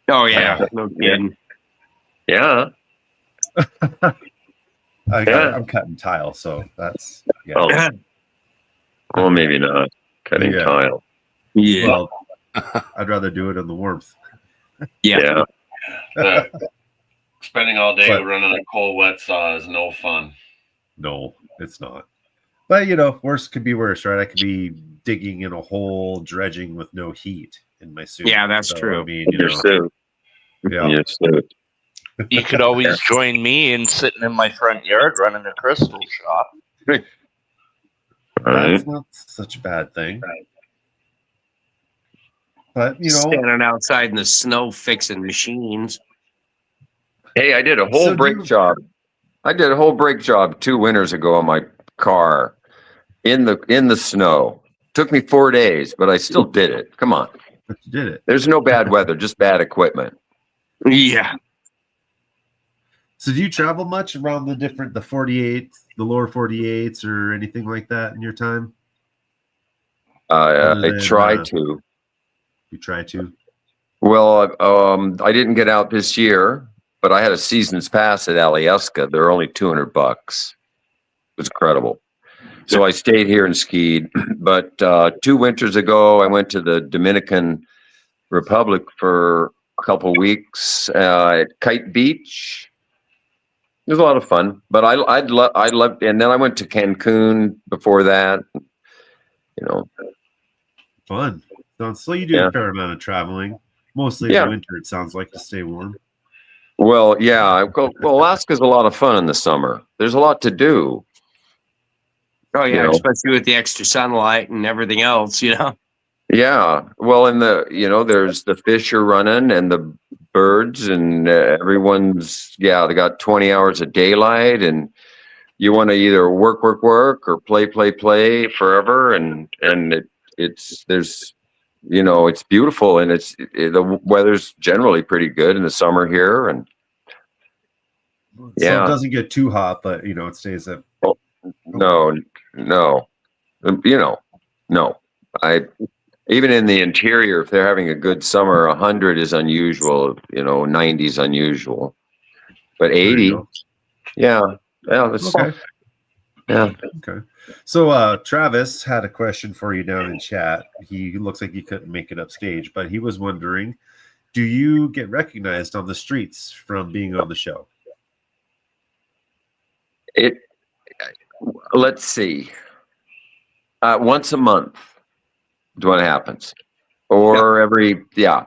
Oh yeah. No kidding. Yeah. I'm cutting tile, so that's Oh. Well, maybe not cutting tile. Yeah. Well, I'd rather do it in the warmth. Yeah. Spending all day running a cold wet saw is no fun. No, it's not. But worse could be worse, right? I could be digging in a hole, dredging with no heat in my suit. Yeah, that's true. I mean, Your suit. Yeah. Your suit. You could always join me in sitting in my front yard running a crystal shop. That's not such a bad thing. But standing outside in the snow fixing machines. Hey, I did a whole brake job. I did a whole brake job 2 winters ago on my car in the snow. Took me 4 days, but I still did it. Come on. But you did it. There's no bad weather, just bad equipment. Yeah. So do you travel much around the 48, the lower 48s or anything like that in your time? I try to. You try to? Well, I didn't get out this year, but I had a season's pass at Alyeska. They're only $200. It was incredible. So I stayed here and skied. But 2 winters ago, I went to the Dominican Republic for a couple weeks at Kite Beach. It was a lot of fun, but I loved, and then I went to Cancun before that. Fun. So you do a fair amount of traveling, mostly in the winter. It sounds like, to stay warm. Well, yeah. Well, Alaska's a lot of fun in the summer. There's a lot to do. Oh yeah, especially with the extra sunlight and everything else. Yeah. Well, and there's the fish are running and the birds and everyone's, they got 20 hours of daylight, and you want to either work or play forever. And there's it's beautiful, and the weather's generally pretty good in the summer here, and So yeah. it doesn't get too hot, but it stays at. No, no, no. I even in the interior, if they're having a good summer, 100 is unusual. 90 is unusual, but There you 80, go. yeah, that's Okay. yeah. Okay. So Travis had a question for you down in chat. He looks like he couldn't make it upstage, but he was wondering, do you get recognized on the streets from being on the show? Let's see. Once a month is what happens, or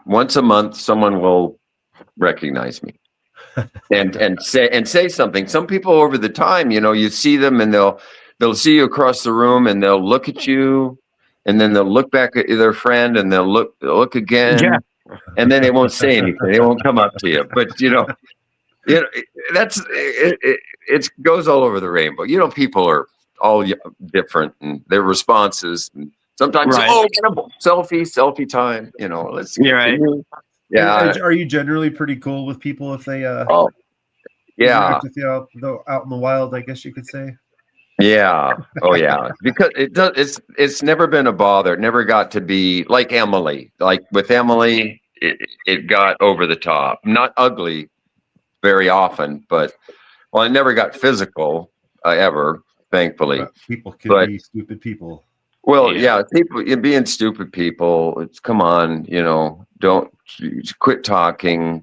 once a month, someone will recognize me and say something. Some people over the time, you see them and they'll see you across the room and they'll look at you, and then they'll look back at their friend and they'll look again, Yeah. and then they won't say anything. They won't come up to you, but that's it goes all over the rainbow. People are all different, and their responses. And sometimes, Right. get a selfie time. Let's You're right. Yeah. Are you generally pretty cool with people if they Oh, yeah. interact with you out in the wild? I guess you could say. Yeah. Oh, yeah. Because it's never been a bother. It never got to be like Emily. Like with Emily, it got over the top. Not ugly very often, but it never got physical ever, thankfully. But people can be stupid people. Well, yeah, people being stupid people. It's come on, don't quit talking,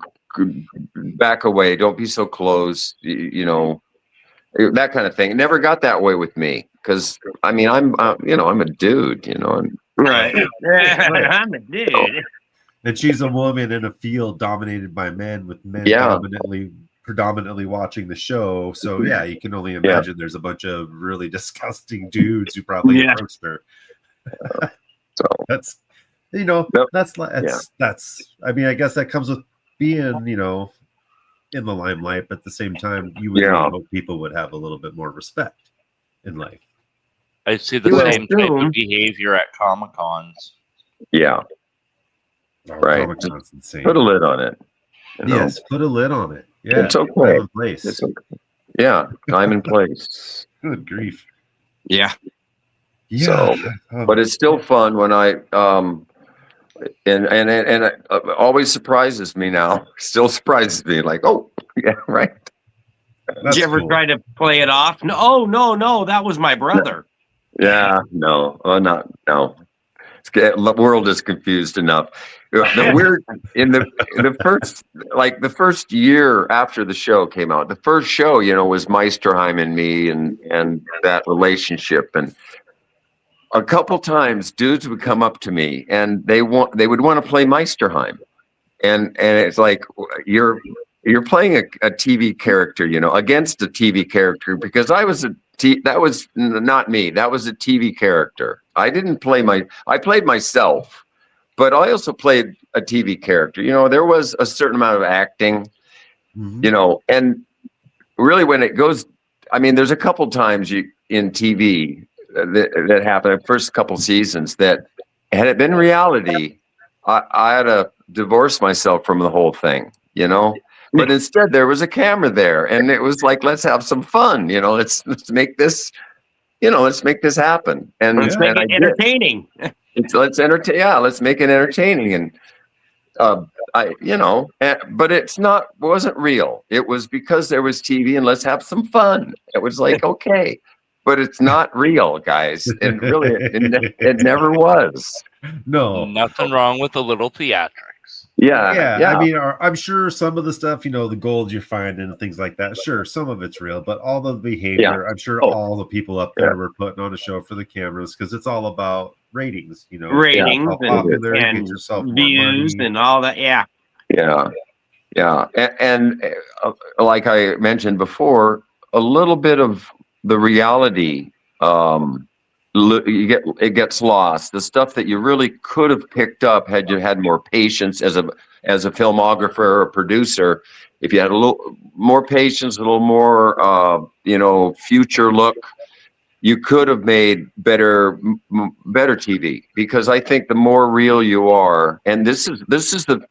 back away, don't be so close, that kind of thing. It never got that way with me because I'm a dude, Right. I'm a dude. And she's a woman in a field dominated by men, with men predominantly watching the show. So yeah, you can only imagine there's a bunch of really disgusting dudes who probably approached her. So that's that's I mean, I guess that comes with being in the limelight, but at the same time you would hope people would have a little bit more respect in life. I see the same type of behavior at Comic-Cons. Yeah. Right. Comic-Con's insane. Put a lid on it. Yes, put a lid on it. Yeah, it's okay. Time and place. It's okay. Yeah, time and place. Good grief. Yeah. So, but it's still fun when I and it always surprises me now. Still surprises me, like, oh yeah, right. Did you ever try to play it off? No, that was my brother. Yeah, no. The world is confused enough. The weird in the first year after the show came out, the first show, was Meisterheim and me and that relationship. And a couple times dudes would come up to me and they would want to play Meisterheim. And it's like you're playing a TV character, against a TV character, because that was not me. That was a TV character. I didn't play I played myself, but I also played a TV character. There was a certain amount of acting, and really when it goes, I mean, there's a couple times in TV that happened, the first couple seasons, that had it been reality, I had to divorce myself from the whole thing, But instead, there was a camera there, and it was like, let's have some fun, let's make this, let's make this happen, and let's make it entertaining. Let's entertain, let's make it entertaining, and but wasn't real. It was because there was TV, and let's have some fun. It was like, okay, but it's not real, guys, and really, it never was. No, nothing wrong with a little theatrics. Yeah. I mean, I'm sure some of the stuff, the gold you find and things like that, sure, some of it's real, but all the behavior, I'm sure all the people up there were putting on a show for the cameras, because it's all about ratings, ratings and views and all that. And like I mentioned before, a little bit of the reality, it gets lost. The stuff that you really could have picked up had you had more patience as a filmographer or a producer. If you had a little more patience, a little more future look, you could have made better TV, because I think the more real you are, and this is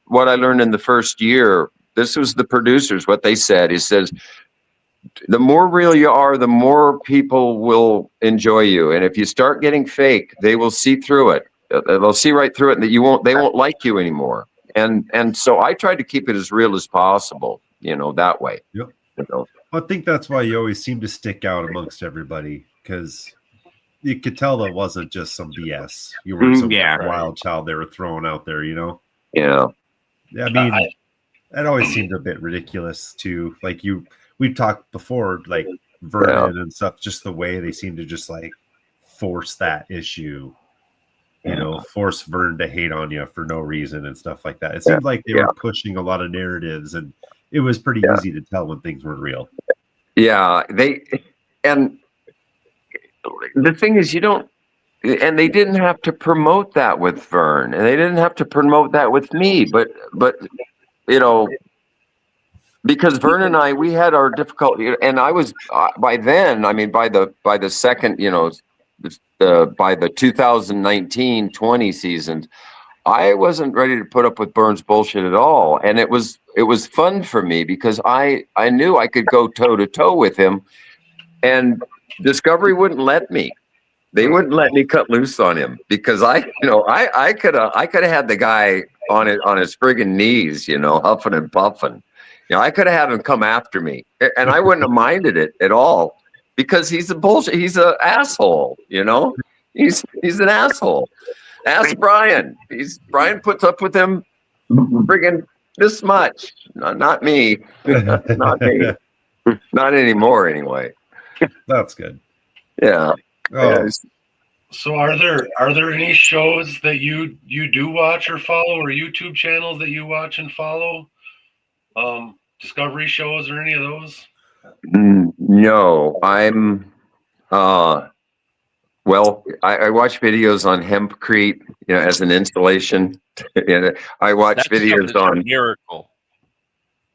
what I learned in the first year. This was the producers, what they said. He says, the more real you are, the more people will enjoy you. And if you start getting fake, they will see through it. They'll see right through it, and that they won't like you anymore. And so I tried to keep it as real as possible, that way. Yep. You know? I think that's why you always seem to stick out amongst everybody, because you could tell that wasn't just some BS. You weren't some wild child they were throwing out there, Yeah. I mean, that always seemed a bit ridiculous too. Like we've talked before, like Vernon and stuff, just the way they seem to just like force that issue, force Vern to hate on you for no reason and stuff like that. It seemed like they were pushing a lot of narratives, and it was pretty easy to tell when things weren't real. Yeah, and the thing is, and they didn't have to promote that with Vern, and they didn't have to promote that with me, but because Vern and I, we had our difficulty, and I was by then, I mean, by the second, by the 2019-20 season, I wasn't ready to put up with Vern's bullshit at all, and it was fun for me because I knew I could go toe to toe with him, and Discovery wouldn't let me. They wouldn't let me cut loose on him because I could have had the guy on his friggin' knees, huffing and puffing. I could have had him come after me, and I wouldn't have minded it at all, because he's a bullshit. He's an asshole. He's an asshole. Ask Brian. Brian puts up with him friggin' this much. Not me. Not me. Not anymore, anyway. That's good. Yeah. Oh. So are there any shows that you do watch or follow, or YouTube channels that you watch and follow? Discovery shows or any of those? No, I'm well, I watch videos on hempcrete, as an installation. And I watch videos on Miracle.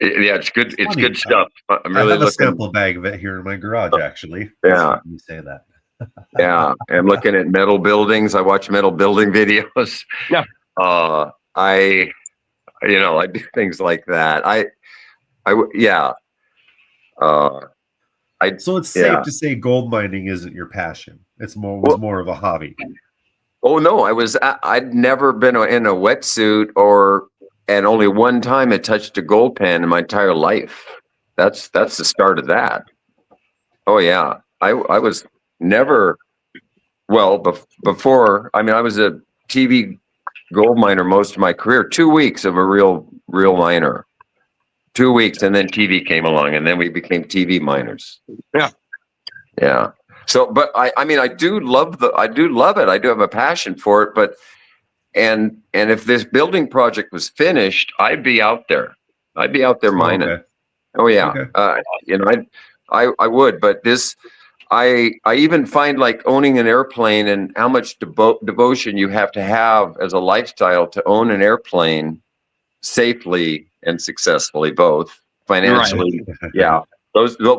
Yeah, it's good. It's funny. Good stuff. I'm I really have a looking. sample bag of it here in my garage, actually. Yeah. You say that. Yeah, I'm looking at metal buildings. I watch metal building videos. Yeah. I do things like that. So it's safe to say gold mining isn't your passion. It's more of a hobby. Oh no, I'd never been in a wetsuit and only one time I touched a gold pan in my entire life. That's the start of that. Oh yeah, I was never. Well, before, I mean, I was a TV gold miner most of my career. 2 weeks of a real miner. 2 weeks, and then TV came along, and then we became TV miners. Yeah. Yeah. So, but I mean, I do love it. I do have a passion for it, but, and if this building project was finished, I'd be out there. I'd be out there mining. Okay. Oh yeah. Okay. I would, but this, I even find like owning an airplane and how much devotion you have to have as a lifestyle to own an airplane safely and successfully, both financially. Right. Yeah. Best you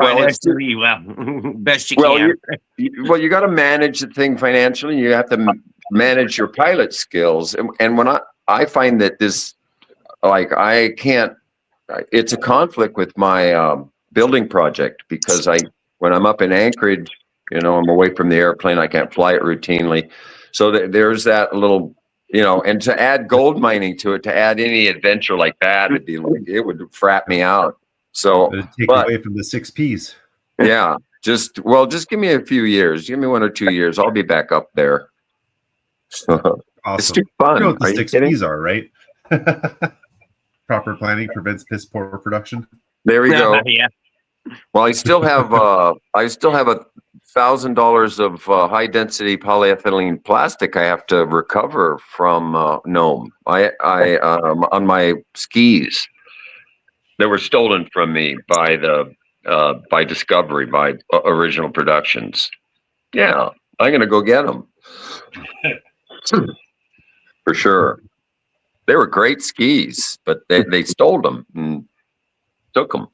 can. You got to manage the thing financially. You have to manage your pilot skills. And when I find that this, like, I can't, it's a conflict with my building project, because when I'm up in Anchorage, I'm away from the airplane. I can't fly it routinely. So there's that little, and to add gold mining to it, to add any adventure like that, it would frat me out. So take away from the 6 Ps. Yeah, just give me a few years. Give me 1 or 2 years. I'll be back up there. So, Awesome. It's too fun. You know what the Are you 6 kidding? Ps are, right? Proper planning prevents piss poor production. There we go. Yeah. Well, I still have $1,000 of high density polyethylene plastic I have to recover from Nome. I on my skis that were stolen from me by Discovery, by Original Productions. Yeah, I'm gonna go get them for sure. They were great skis, but they stole them and took them.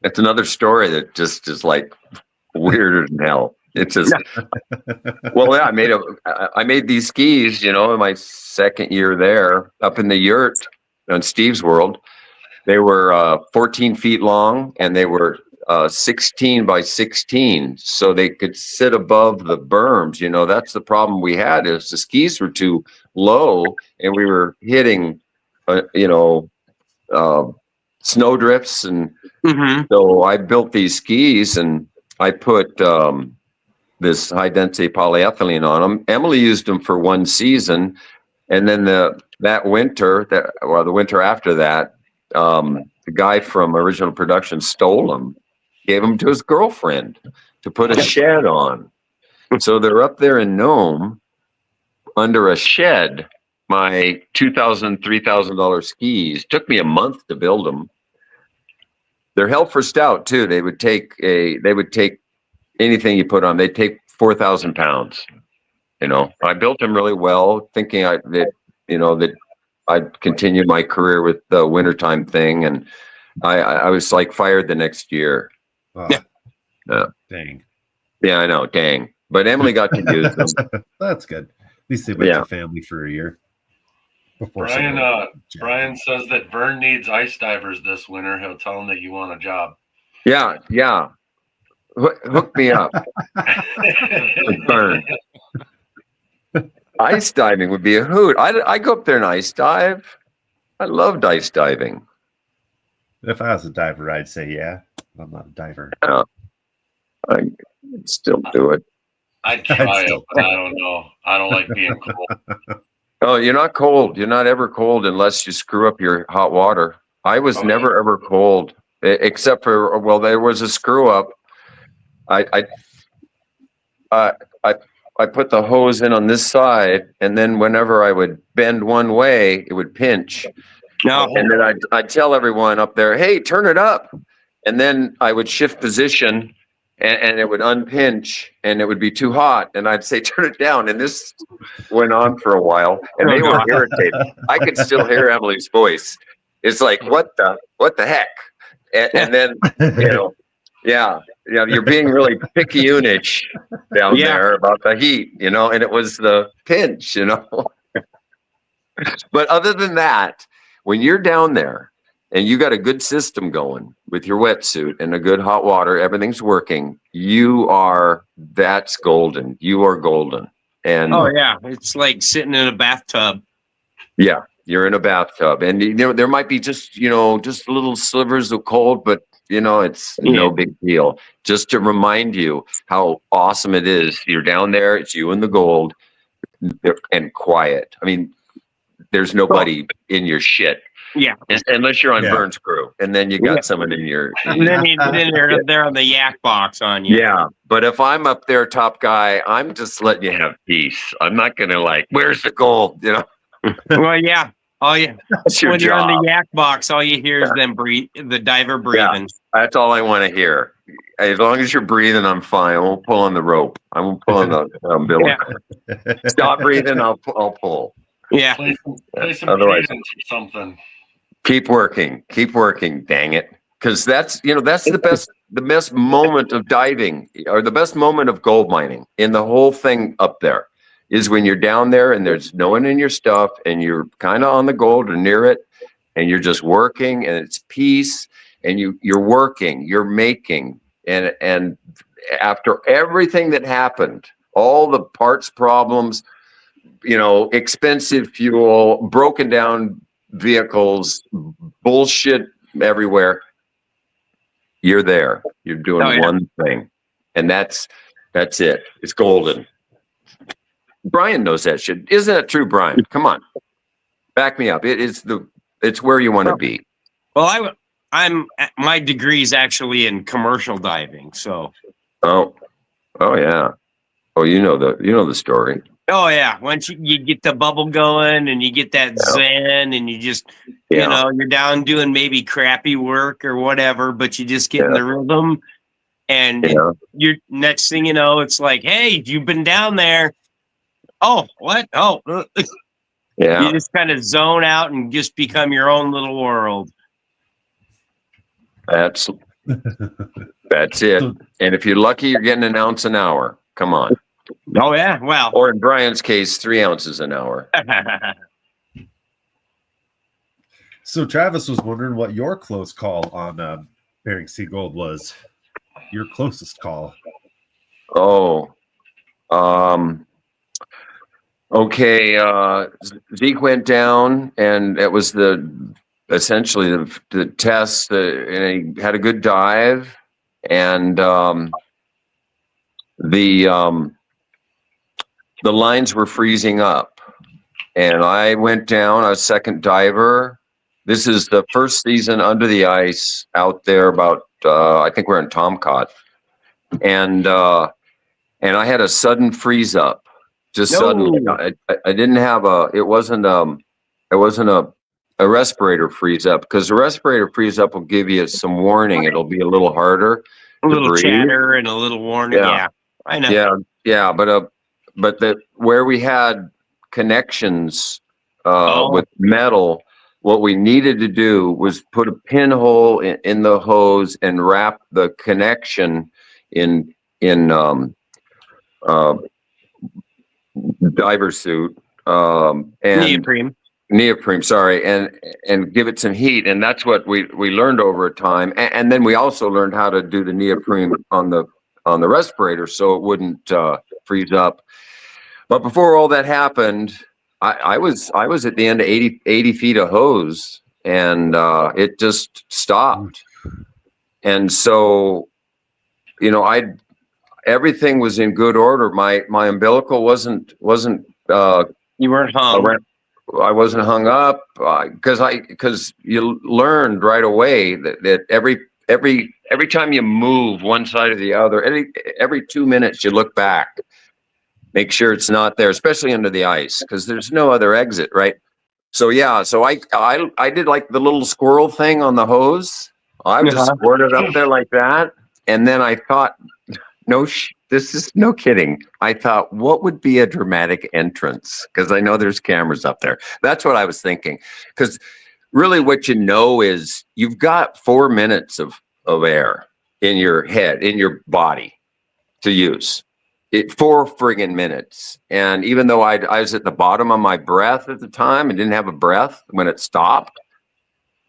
It's another story that just is like weirder than hell. It's just, well, yeah, I made these skis, in my second year there up in the yurt on Steve's World. They were 14 feet long and they were 16 by 16. So they could sit above the berms. That's the problem we had is the skis were too low and we were hitting, snow drifts. And so I built these skis and I put this high density polyethylene on them. Emily used them for one season. And then the winter after that, the guy from Original Production stole them, gave them to his girlfriend to put a shed on. So they're up there in Nome under a shed. My $2,000, $3,000 skis took me a month to build them. They're held for stout too. They would take anything you put on. They'd take 4,000 pounds. I built them really well, thinking that I'd continue my career with the wintertime thing, and I was like fired the next year. Oh, dang. Yeah, I know, dang. But Emily got to use them. That's good. At least they went to family for a year. Brian says that Vern needs ice divers this winter. He'll tell him that you want a job. Yeah. Hook me up. Vern. Ice diving would be a hoot. I go up there and ice dive. I loved ice diving. If I was a diver, I'd say yeah. I'm not a diver. I'd still do it. I'd try it, but I don't know. I don't like being cold. Oh, you're not cold. You're not ever cold unless you screw up your hot water. I was never ever cold, except for there was a screw up. I put the hose in on this side, and then whenever I would bend one way, it would pinch. No. And then I'd tell everyone up there, "Hey, turn it up," and then I would shift position. And it would unpinch and it would be too hot. And I'd say, turn it down. And this went on for a while and they were irritated. I could still hear Emily's voice. It's like, what the heck? And then, you're being really picayunish down there about the heat, and it was the pinch, But other than that, when you're down there, and you got a good system going with your wetsuit and a good hot water, everything's working. That's golden. You are golden. And it's like sitting in a bathtub. Yeah, you're in a bathtub, and there might be just little slivers of cold, but it's no big deal. Just to remind you how awesome it is. You're down there. It's you and the gold, and quiet. I mean, there's nobody in your shit. Yeah, unless you're on Vern's crew, and then you got someone in your. And then they're on the yak box on you. Yeah, but if I'm up there, top guy, I'm just letting you have peace. I'm not gonna where's the gold? Well, yeah. Oh yeah. That's your when job. You're on the yak box, all you hear is them breathe. The diver breathing. Yeah, that's all I want to hear. As long as you're breathing, I'm fine. I won't pull on the rope. I won't pull on the umbilical. Stop breathing. I'll pull. Yeah. Play some cadence or something. Keep working, dang it. Because that's the best moment of diving, or the best moment of gold mining in the whole thing up there is when you're down there and there's no one in your stuff and you're kind of on the gold or near it and you're just working and it's peace and you're working, you're making. And after everything that happened, all the parts problems, expensive fuel, broken down vehicles, bullshit everywhere, you're there. You're doing one thing, and that's it. It's golden. Brian knows that shit. Isn't that true, Brian? Come on, back me up. It's where you want to be. Well, my degree is actually in commercial diving, so. Oh yeah. Oh, you know the story. Oh yeah, once you get the bubble going and you get that zen and you just you're down doing maybe crappy work or whatever, but you just get in the rhythm, and you're next thing you know, it's like, hey, you've been down there. Oh, what? Oh, yeah. You just kind of zone out and just become your own little world. That's it. And if you're lucky, you're getting an ounce an hour. Come on. Oh yeah, well. Or in Brian's case, 3 ounces an hour. So Travis was wondering what your close call on Bering Sea Gold was. Your closest call. Oh, okay. Zeke went down, and it was essentially the test. And he had a good dive, and the lines were freezing up, and I went down. I was second diver. This is the first season under the ice out there. About I think we're in Tomcott, and I had a sudden freeze up. Just No. suddenly, I didn't have it wasn't a respirator freeze up, because the respirator freeze up will give you some warning. It'll be a little harder A to little breathe. chatter and a little warning. Yeah. Yeah, I know. Yeah, but where we had connections with metal, what we needed to do was put a pinhole in the hose and wrap the connection in diver suit and neoprene, sorry, and give it some heat. And that's what we learned over time. And then we also learned how to do the neoprene on the respirator so it wouldn't freeze up. But before all that happened, I was at the end of 80 feet of hose, and it just stopped. And so, everything was in good order. My umbilical wasn't You weren't hung. I wasn't hung up, because you learned right away that every time you move one side or the other, every 2 minutes you look back, make sure it's not there, especially under the ice, because there's no other exit, right? So yeah, so I did like the little squirrel thing on the hose. I just squirted up there like that, and then I thought, this is no kidding. I thought, what would be a dramatic entrance? Because I know there's cameras up there. That's what I was thinking. Because really what is you've got 4 minutes of air in your head, in your body to use. 4 friggin' minutes. And even though I was at the bottom of my breath at the time and didn't have a breath when it stopped,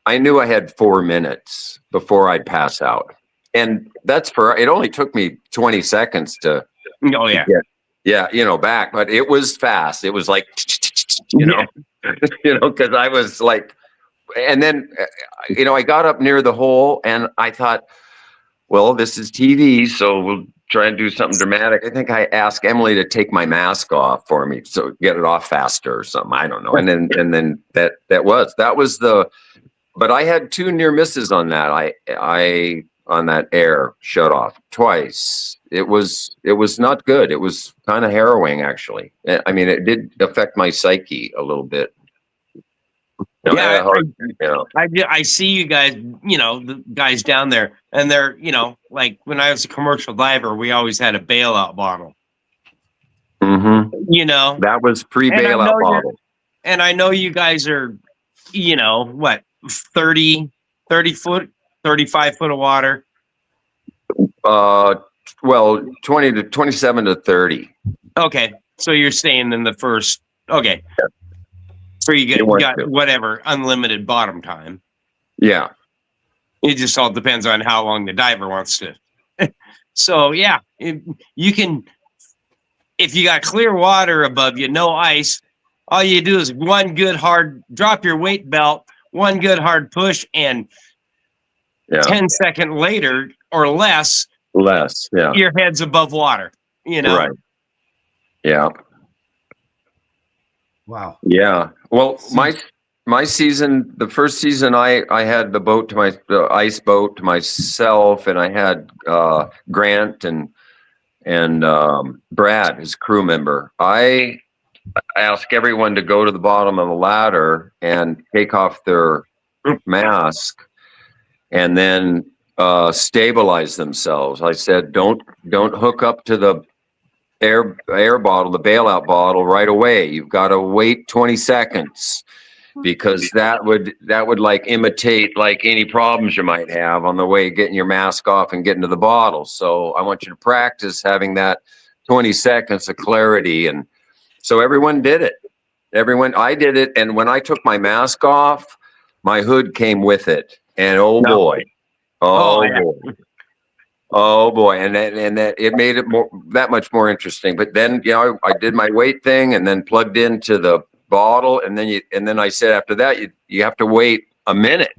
I knew I had 4 minutes before I'd pass out. And it only took me 20 seconds to back, but it was fast. It was like, because I was like, and then, I got up near the hole and I thought, well, this is TV, so we'll try and do something dramatic. I think I asked Emily to take my mask off for me, so get it off faster or something. I don't know. And then that was but I had 2 near misses on that. I on that air shut off twice. It was not good. It was kind of harrowing, actually. I mean, it did affect my psyche a little bit. I see you guys, the guys down there, and they're, like when I was a commercial diver, we always had a bailout bottle. Mm-hmm. That was pre-bailout bottle. And I know you guys are, what, 30 foot, 35 foot of water? Well, 20 to 27 to 30. Okay. So you're staying in the first, okay. Yeah. So you got whatever, unlimited bottom time. Yeah. It just all depends on how long the diver wants to. So yeah, you can, if you got clear water above you, no ice, all you do is one good hard, drop your weight belt, one good hard push, and 10 seconds later or less, your head's above water, Right. Yeah. Wow. Yeah. Well, my season, the first season, I had the ice boat to myself, and I had Grant and Brad, his crew member. I asked everyone to go to the bottom of the ladder and take off their mask, and then stabilize themselves. I said, don't hook up to the air bottle, the bailout bottle, right away. You've got to wait 20 seconds, because that would like imitate like any problems you might have on the way getting your mask off and getting to the bottle. So I want you to practice having that 20 seconds of clarity. And so everyone did it. I did it. And when I took my mask off, my hood came with it. And oh No. boy. Oh, Oh yeah. boy. Oh boy. And that it made it that much more interesting. But then, I did my weight thing and then plugged into the bottle. And then I said, after that, you have to wait a minute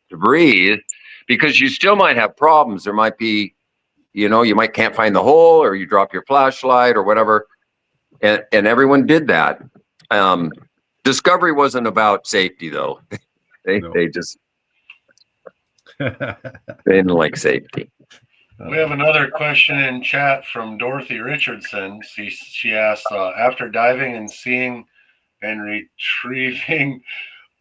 to breathe, because you still might have problems. There might be, you might can't find the hole, or you drop your flashlight or whatever. And everyone did that. Discovery wasn't about safety though. They just they didn't like safety. We have another question in chat from Dorothy Richardson. She asks, after diving and seeing and retrieving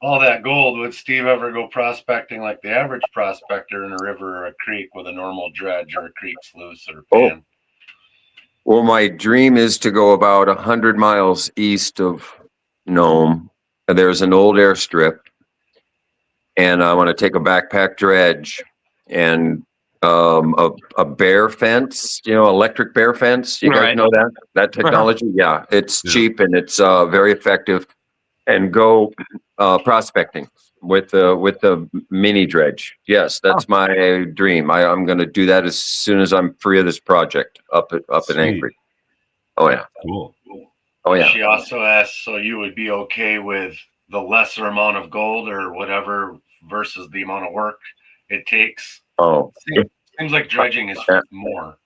all that gold, would Steve ever go prospecting like the average prospector in a river or a creek with a normal dredge or a creek sluice or pan? Well, my dream is to go about 100 miles east of Nome. There's an old airstrip, and I want to take a backpack dredge and a bear fence, electric bear fence. You guys Right. know that technology? Yeah, it's cheap and it's very effective. And go prospecting with the mini dredge. Yes, that's my dream. I'm going to do that as soon as I'm free of this project up in Anchorage. Oh yeah, Cool. Oh yeah. She also asked, so you would be okay with the lesser amount of gold or whatever versus the amount of work it takes? Oh, Seems like dredging is more.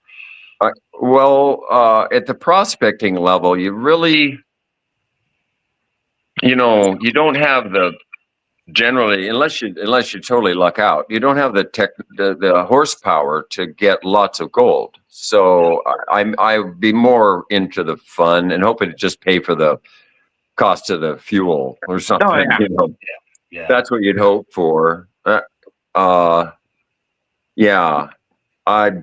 well, at the prospecting level, you really, you don't have generally, unless you totally luck out, you don't have the horsepower to get lots of gold. So I would be more into the fun and hoping to just pay for the cost of the fuel or something. Yeah. That's what you'd hope for. Yeah, I'd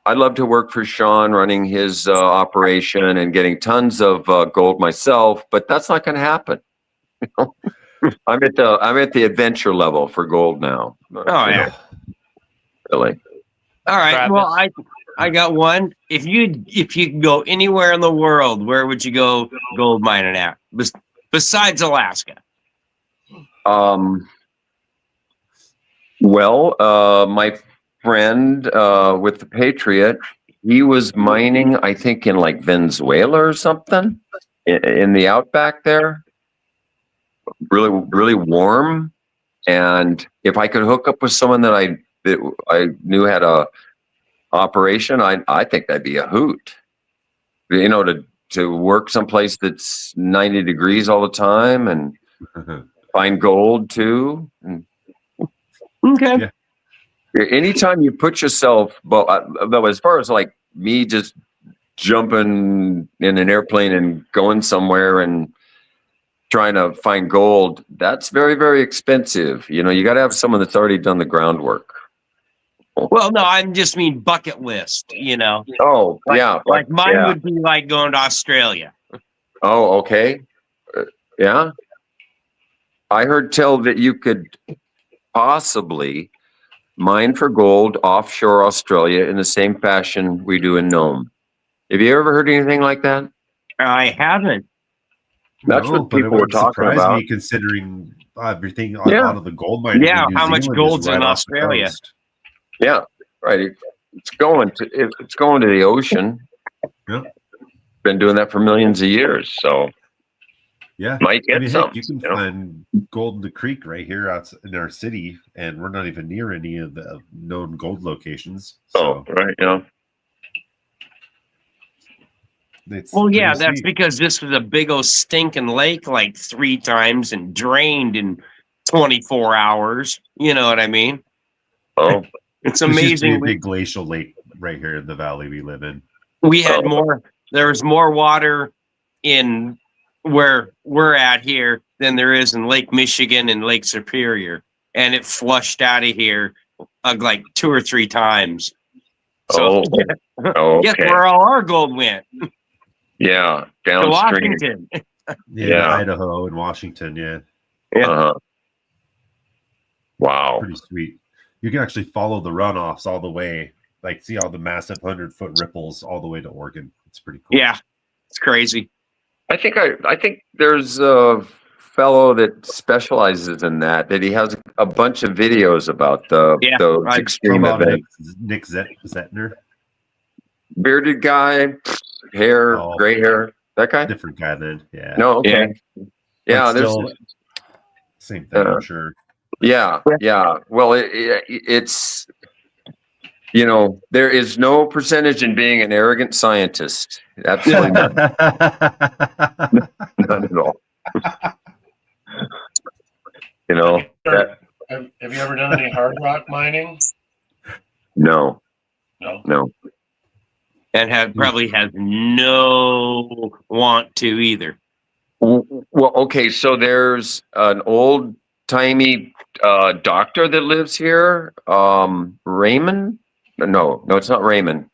love to work for Sean running his operation and getting tons of gold myself, but that's not going to happen. I'm at the adventure level for gold now. Oh yeah. Really. All right. Travis. Well, I got one. If you could go anywhere in the world, where would you go gold mining at? Besides Alaska? Well, my friend with the Patriot, he was mining, I think, in like Venezuela or something, in the outback there. Really, really warm. And if I could hook up with someone that I knew had a operation, I think that'd be a hoot. To work someplace that's 90 degrees all the time and find gold too. And Okay. Yeah. anytime you put yourself, though, as far as like me just jumping in an airplane and going somewhere and trying to find gold, that's very, very expensive. You got to have someone that's already done the groundwork. Well, no, I just mean bucket list. Oh, Like mine would be like going to Australia. Oh, okay. Yeah. I heard tell that you could possibly mine for gold offshore Australia in the same fashion we do in Nome. Have you ever heard anything like that? I haven't. That's what but it people were wouldn't talking surprise about. me considering everything Yeah. out of the gold mining. Yeah, in New how much Zealand gold's is right in off the Australia? coast. Yeah, right. It's going to the ocean. Yep. Been doing that for millions of years, so Yeah. might get Heck, some. you can find gold in the creek right here out in our city, and we're not even near any of the known gold locations. So Right. Yeah. it's Well, yeah, pretty that's sweet. because this was a big old stinking lake like 3 times and drained in 24 hours. You know what I mean? Oh, It's It's just amazing. a big glacial lake right here in the valley we live in. We had there was more water in where we're at here than there is in Lake Michigan and Lake Superior. And it flushed out of here like 2 or 3 times. So okay. guess where all our gold went? Yeah, To downstream. Washington. Yeah. Idaho and Washington. Yeah, Uh-huh. Wow. pretty sweet. You can actually follow the runoffs all the way like see all the massive 100-foot ripples all the way to Oregon. It's pretty cool. Yeah, it's crazy. I think there's a fellow that specializes in that he has a bunch of videos about those I- extreme How about events. Nick Zettner? Bearded guy, hair, Oh. gray hair, that guy. Different guy then. Yeah. No, okay, yeah, But there's still, same thing, I'm sure. yeah. Well, it's there is no percentage in being an arrogant scientist. Absolutely none, none at all. That, Have you ever done any hard rock mining? no, No. And probably has no want to either. Well, okay, so there's an old timey doctor that lives here, Raymond. No, it's not Raymond.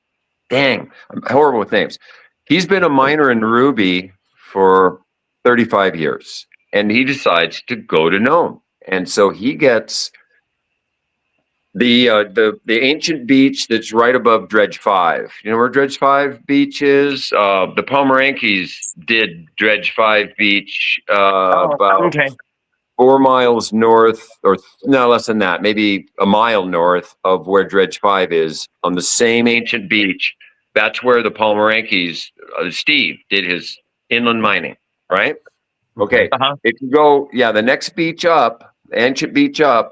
Dang, I'm horrible with names. He's been a miner in Ruby for 35 years, and he decides to go to Nome, and so he gets the ancient beach that's right above Dredge 5. You know where Dredge 5 beach is? The Pomerankies did Dredge 5 beach about Okay. 4 miles north, or no less than that, maybe a mile north of where Dredge 5 is, on the same ancient beach. That's where the Pomerankies, Steve, did his inland mining, right? Okay. Uh-huh. If you go, the next beach up, ancient beach up,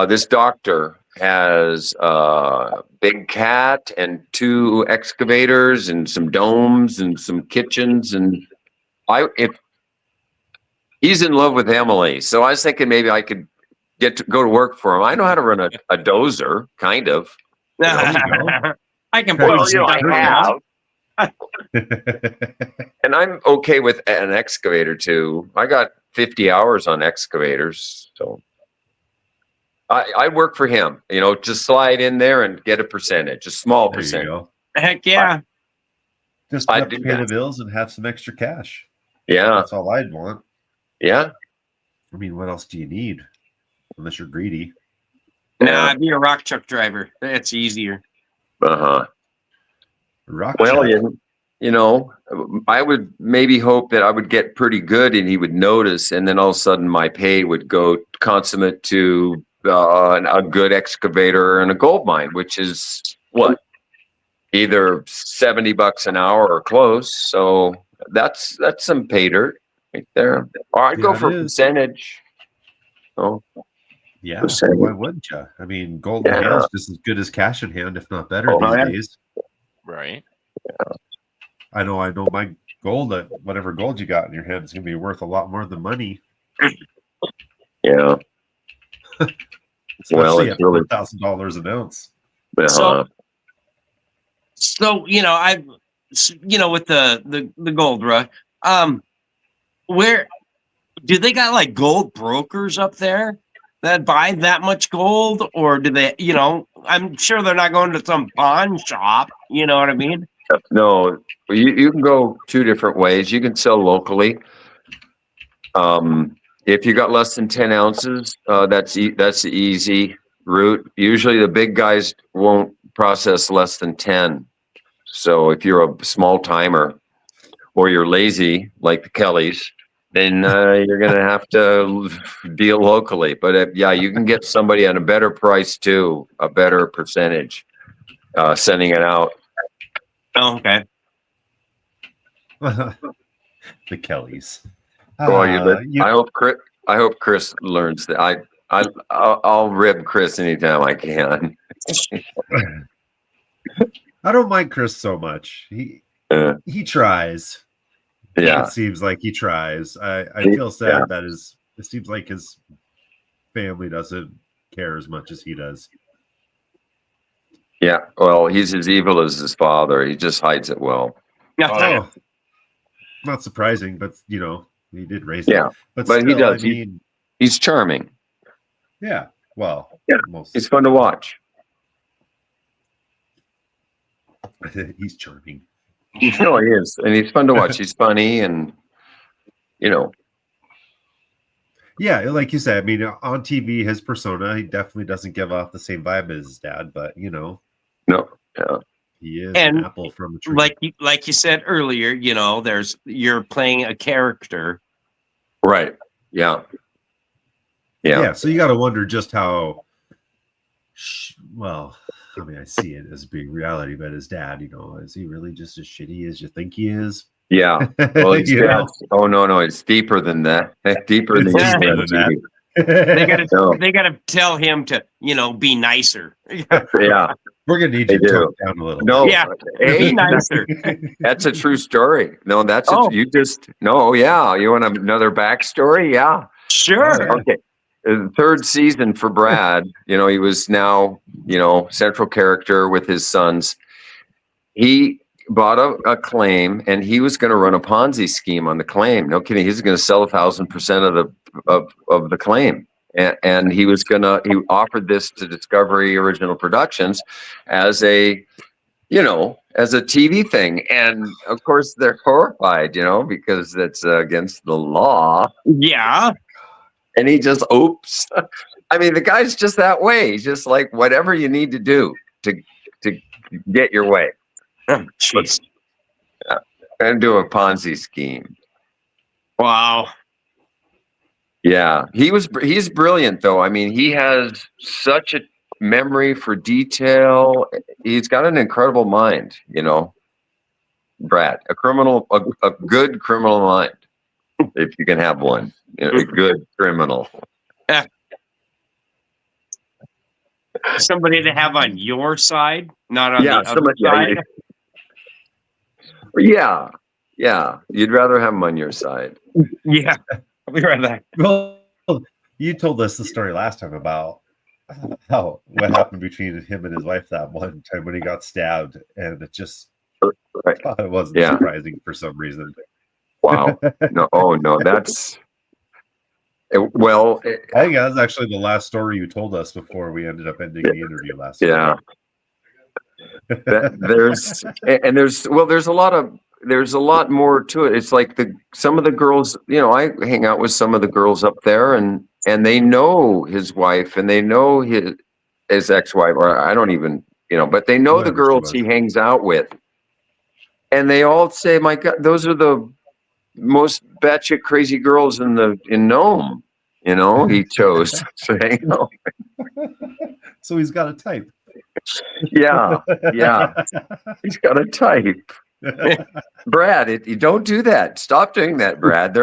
this doctor has a big cat and 2 excavators and some domes and some kitchens, and if he's in love with Emily, so I was thinking maybe I could go to work for him. I know how to run a dozer, kind of. I can Well, put some I have. And I'm okay with an excavator too. I got 50 hours on excavators, so I work for him. Just slide in there and get a percentage, a small There you percentage. go. Heck yeah. Just I'd have to do pay that. the bills and have some extra cash. Yeah, That's all I'd want. yeah. I mean, what else do you need? Unless you're greedy. Nah, I'd be a rock truck driver. That's easier. Uh-huh. Rock Well, chuck. I would maybe hope that I would get pretty good and he would notice, and then all of a sudden my pay would go consummate to a good excavator and a gold mine, which is what? Either $70 an hour or close. So that's some pay dirt right there. Or I'd go Yeah, for it is. percentage. Oh, Yeah, percentage. why wouldn't you? I mean, gold in Yeah. hand is just as good as cash in hand, if not better Oh, these yeah. days. Right. I know my gold, whatever gold you got in your hand is going to be worth a lot more than money. Yeah. Well, Especially it's at really $4,000 an ounce. uh-huh. So with the gold rush, where do they got like gold brokers up there that buy that much gold, or do they? I'm sure they're not going to some pawn shop. You know what I mean? No, you can go 2 different ways. You can sell locally. If you got less than 10 ounces, that's the easy route. Usually the big guys won't process less than 10. So if you're a small timer or you're lazy like the Kellys, then you're going to have to deal locally. But you can get somebody at a better price too, a better percentage, sending it out. Oh, okay. The Kellys. Well, I hope Chris learns that. I'll rib Chris anytime I can. I don't mind Chris so much. He tries. Yeah. It seems like he tries. I feel sad that it seems like his family doesn't care as much as he does. Yeah. Well, he's as evil as his father. He just hides it well. Oh, not surprising, but he did raise Yeah. it. But But he still, does. I mean, He's charming. yeah. Well, Yeah. most He's fun to watch. he's charming. No, he is. And he's fun to watch. He's funny and, Yeah, like you said, I mean, on TV, his persona, he definitely doesn't give off the same vibe as his dad, but No. Yeah. He is And an apple from a tree. like you said earlier, you're playing a character. Right. Yeah. Yeah. So you got to wonder just how. Well, I mean, I see it as being reality, but his dad, is he really just as shitty as you think he is? Yeah. Well, it's You know? oh no, it's deeper than that. Deeper than It's you deeper can than see. that. They gotta tell him to, be nicer. Yeah. We're gonna need They you to tone do. it down a little. No. Yeah. Hey, Be nicer. that's a true story. No, Oh. you just no. Yeah. You want another backstory? Yeah. Sure. Oh, Okay. The third season for Brad, he was now, central character with his sons. He bought a claim and he was going to run a Ponzi scheme on the claim. No kidding. He's going to sell 1,000% of the claim. And he offered this to Discovery Original Productions as a TV thing. And of course they're horrified, because that's against the law. Yeah. And he just, oops. I mean, the guy's just that way. He's just like, whatever you need to do to get your way. Jeez. And do a Ponzi scheme. Wow. Yeah. He's brilliant though. I mean, he has such a memory for detail. He's got an incredible mind, Brad, a good criminal mind. If you can have one, a good criminal. Somebody to have on your side, not on the other side. Yeah. You'd rather have him on your side. Yeah. I'll be right back. well, you told us the story last time about what happened between him and his wife that one time when he got stabbed, and it just it wasn't surprising for some reason. Wow. No. Oh no. That's. I think that was actually the last story you told us before we ended up ending the interview last week. Yeah. There's a lot more to it. It's like some of the girls, I hang out with some of the girls up there and they know his wife and they know his ex-wife, or I don't even, but they know the girls he hangs out with. And they all say, my God, those are the most batshit crazy girls in Nome. He chose. So he's got a type. Yeah. He's got a type. Brad, you don't do that. Stop doing that, Brad.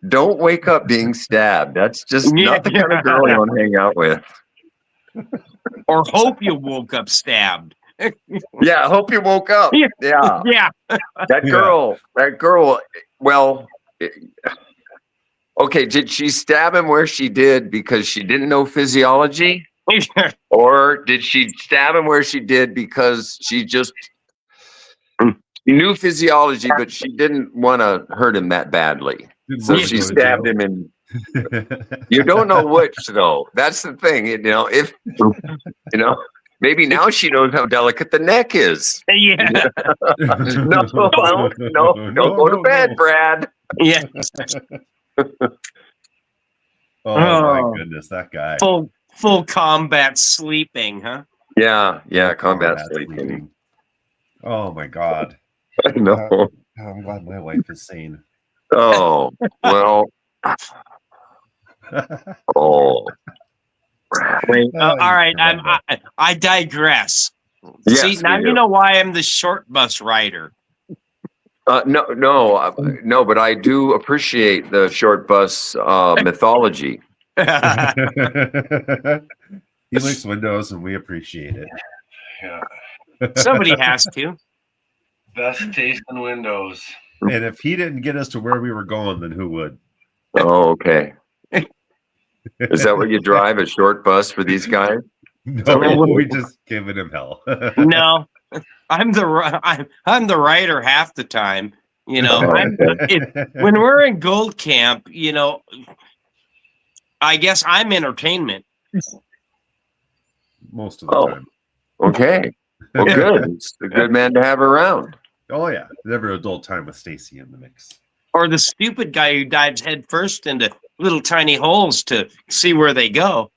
Don't wake up being stabbed. That's just not the kind of girl you want to hang out with. Or hope you woke up stabbed. Yeah, I hope you woke up. Yeah. Yeah. That girl. Well, okay, did she stab him where she did because she didn't know physiology? Or did she stab him where she did because she just knew physiology, but she didn't want to hurt him that badly? So she stabbed him in. You don't know which, though. That's the thing. If maybe now she knows how delicate the neck is. Yeah. No, don't go to bed, Brad. Yeah. Oh my goodness, that guy. Full combat sleeping, huh? Yeah, combat sleeping. Oh my God. I know. I'm glad my wife is sane. Oh, well. Oh. Wait, all right, I digress. Yes, see, now you know why I'm the short bus rider. No, but I do appreciate the short bus mythology. He likes windows, and we appreciate it. Yeah. Somebody has to. Best taste in windows. And if he didn't get us to where we were going, then who would? Oh, okay. Is that what you drive, a short bus for these guys? No, we just giving him hell. No, I'm the writer half the time. When we're in Gold Camp, I guess I'm entertainment. Most of the time. Okay. Well, good. It's a good man to have around. Oh yeah, never a dull time with Stacy in the mix. Or the stupid guy who dives head first into little tiny holes to see where they go.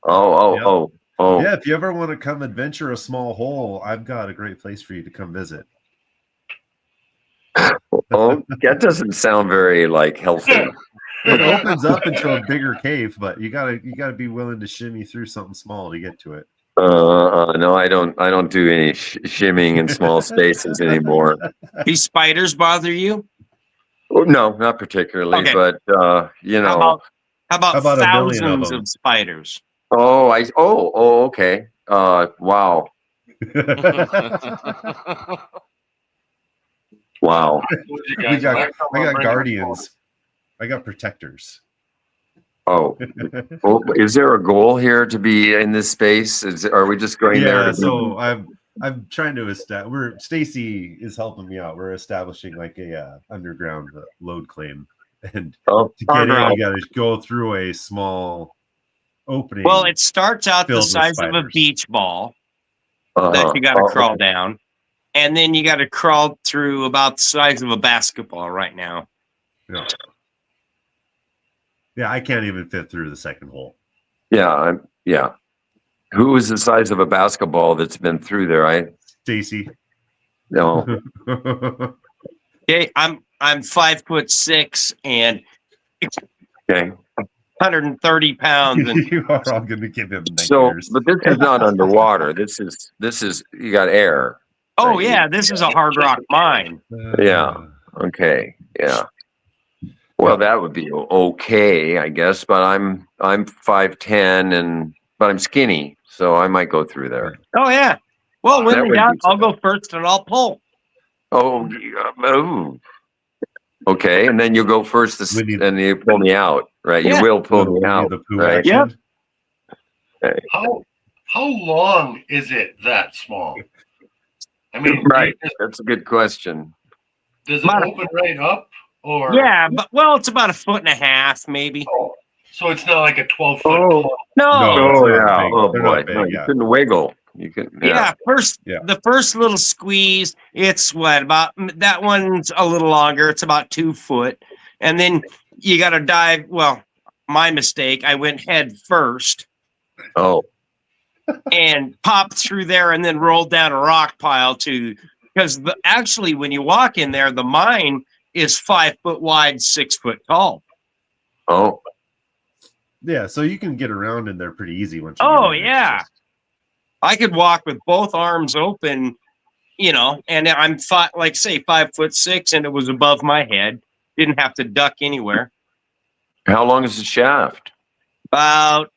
Oh. Oh, Yeah, if you ever want to come adventure a small hole, I've got a great place for you to come visit. oh, that doesn't sound very like healthy. It opens up into a bigger cave, but you gotta be willing to shimmy through something small to get to it. No, I don't do any shimmying in small spaces anymore. These spiders bother you? Oh, no, not particularly, Okay. but you How know. about how about, How about a million of thousands them? of spiders? Oh, okay. Wow. Wow. You I guys, got next time I'll bring guardians. I got protectors. Oh, well, is there a goal here to be in this space? Are we just going there Yeah, to so I'm trying to establish. Stacy is helping me out. We're establishing like a underground load claim, and oh, to get in, Underground. you got to go through a small opening. Well, it starts out the filled with size of a spiders. beach ball uh-huh. that you got to Oh, crawl down, and then you got to crawl through about the size of a basketball right now. Yeah, I can't even fit through the second hole. yeah. Who is the size of a basketball that's been through there? Stacy. No. Okay, I'm 5'6" and Okay. 130 pounds, and You are all going to give him So, nightmares. but this is not underwater. This is you got air. oh Right. yeah, this is a hard rock mine. Yeah. Okay. Yeah. Well, that would be okay, I guess. But I'm 5'10" but I'm skinny, so I might go through there. Oh yeah. Well, when That in would doubt, be I'll go first and I'll pull. Oh, ooh. Okay, and then you go first, and you pull me out, right? Yeah. You will pull me Do out, the poo right? action. Yep. how long is it that small? I mean, Right. That's a good question. does it open right up, or Yeah, but well, it's about 1.5 feet, maybe. so it's not like a 12-foot Oh. clump? No. No. Oh They're not yeah. big. Oh They're boy. not big, No, you yeah. couldn't wiggle. You can. Yeah, Yeah. the first little squeeze, it's what about that one's a little longer. It's about 2 foot, and then you got to dive. Well, my mistake. I went head first Oh. and popped through there, and then rolled down a rock pile because actually, when you walk in there, the mine is 5 foot wide, 6 foot tall. Oh. Yeah, so you can get around in there pretty easy once you Oh get in. yeah. I could walk with both arms open, and I'm 5'6", and it was above my head. Didn't have to duck anywhere. How long is the shaft? About,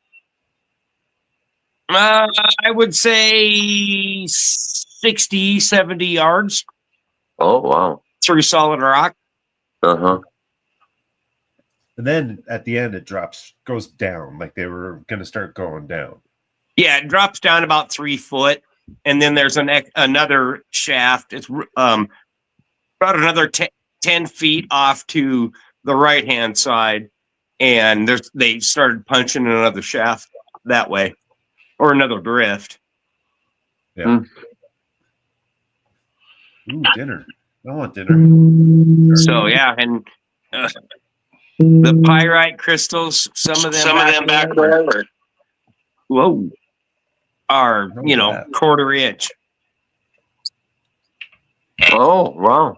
I would say 60, 70 yards Oh wow. through solid rock. Uh-huh. And then at the end, it goes down, like they were going to start going down. Yeah, it drops down about 3 foot, and then there's another shaft. It's about another 10 feet off to the right-hand side, and they started punching another shaft that way, or another drift. Yeah. Ooh, dinner. I want dinner. So yeah, and the pyrite crystals, some of them back there, whoa, are quarter inch. Oh wow.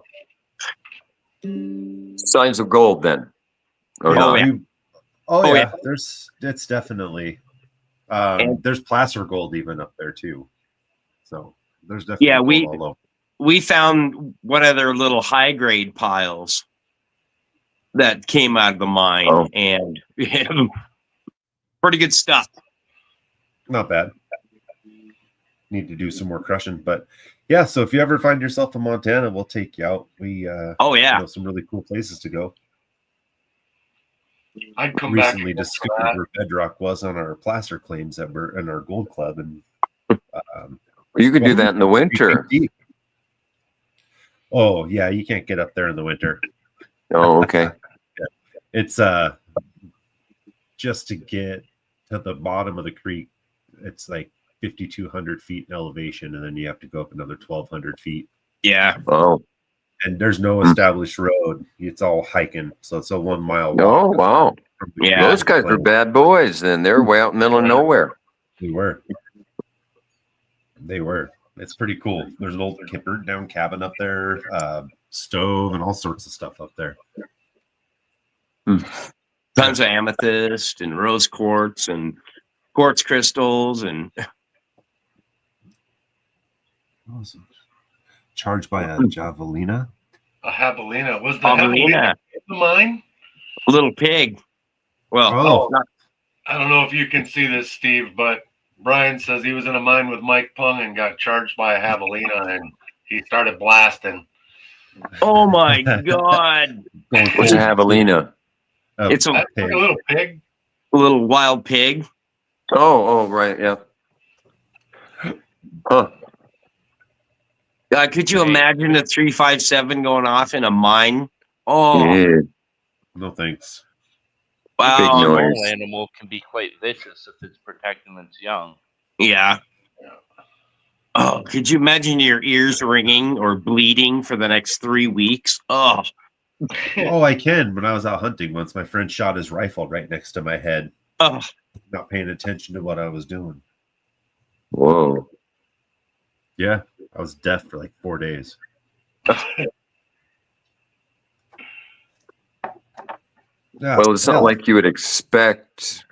Signs of gold then. Or Yeah, not? yeah. Oh, yeah. yeah. It's definitely And- there's placer gold even up there too. So there's definitely Yeah, gold all over. we found one of their little high grade piles that came out of the mine, Oh. and pretty good stuff. Not bad. Need to do some more crushing, but yeah. So if you ever find yourself in Montana, we'll take you out. We Oh yeah, know some really cool places to go. I'd come back Recently and go for discovered that. where bedrock was on our placer claims that were in our gold club, and You could do that in the winter. deep. Oh yeah, you can't get up there in the winter. Oh, okay. It's just to get to the bottom of the creek, it's like 5,200 feet in elevation, and then you have to go up another 1,200 feet. yeah. Oh. And there's no established road. It's all hiking, so it's a 1 mile walk. Oh wow. from the Yeah. Those guys are bad boys then. They're way out in the middle of nowhere. We were. They were. It's pretty cool. There's an old burnt down cabin up there, stove, and all sorts of stuff up there. Tons of amethyst and rose quartz and quartz crystals and Awesome. Charged by a javelina. A javelina. Was the javelina, javelina the mine? little pig. Well, Oh. I don't know if you can see this, Steve, but Brian says he was in a mine with Mike Pung and got charged by a javelina, and he started blasting. oh my God. What's a javelina? It's a That's like a little pig. little wild pig. Oh, right, yeah. Huh. Could you imagine a 357 going off in a mine? Oh, Yeah. No thanks. wow. Big A noise. small animal can be quite vicious if it's protecting its young. Yeah. Oh, could you imagine your ears ringing or bleeding for the next 3 weeks? Oh, Oh, I can. When I was out hunting once, my friend shot his rifle right next to my head, oh. not paying attention to what I was doing. Whoa. Yeah, I was deaf for like 4 days. Yeah, Well, it's not hell. like you would expect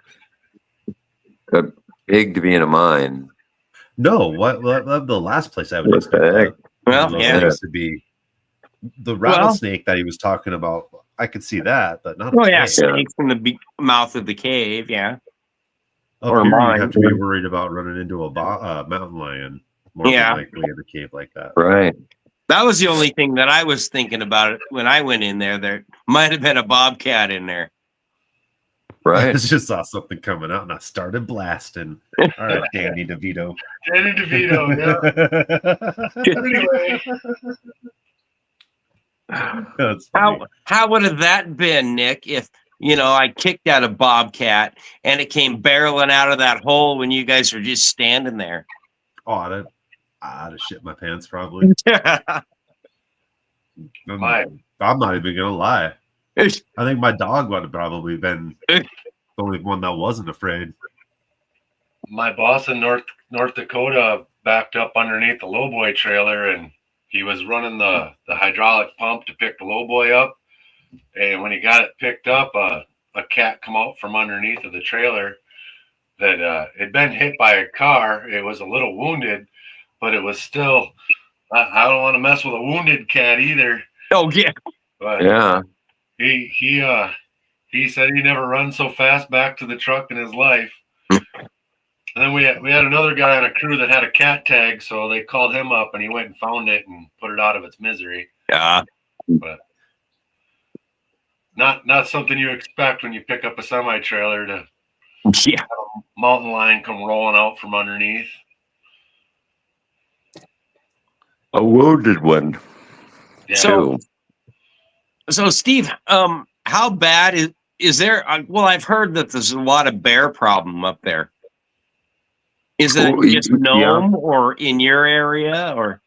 a pig to be in a mine. No, what the last place I would What the expect heck? Well, those yeah. things to be. The rattlesnake that he was talking about, I could see that, but not. Oh, yeah. a pig. Snakes in the mouth of the cave. Yeah. Up or here, mine. you'd have to be worried about running into a mountain lion more Yeah. than likely in a cave like that. Right. That was the only thing that I was thinking about when I went in there. There might have been a bobcat in there. I Right. just saw something coming out and I started blasting. All right, Danny DeVito. Danny DeVito, yeah. Anyway, That's funny. How would have that been, Nick, if I kicked out a bobcat and it came barreling out of that hole when you guys were just standing there? Oh, I'd have shit my pants probably. I'm not even gonna lie. I think my dog would have probably been the only one that wasn't afraid. my boss in North Dakota backed up underneath the lowboy trailer, and he was running the hydraulic pump to pick the lowboy up. And when he got it picked up, a cat come out from underneath of the trailer that had been hit by a car. It was a little wounded, but it was still. I don't want to mess with a wounded cat either. Oh, yeah. But Yeah. he said he never run so fast back to the truck in his life. And then we had another guy on a crew that had a cat tag, so they called him up and he went and found it and put it out of its misery. Yeah. But not something you expect when you pick up a semi trailer to Yeah. mountain lion come rolling out from underneath. A wounded one. Yeah. So Steve, how bad is there? Well, I've heard that there's a lot of bear problem up there. Is it Oh, just yeah. Nome or in your area or?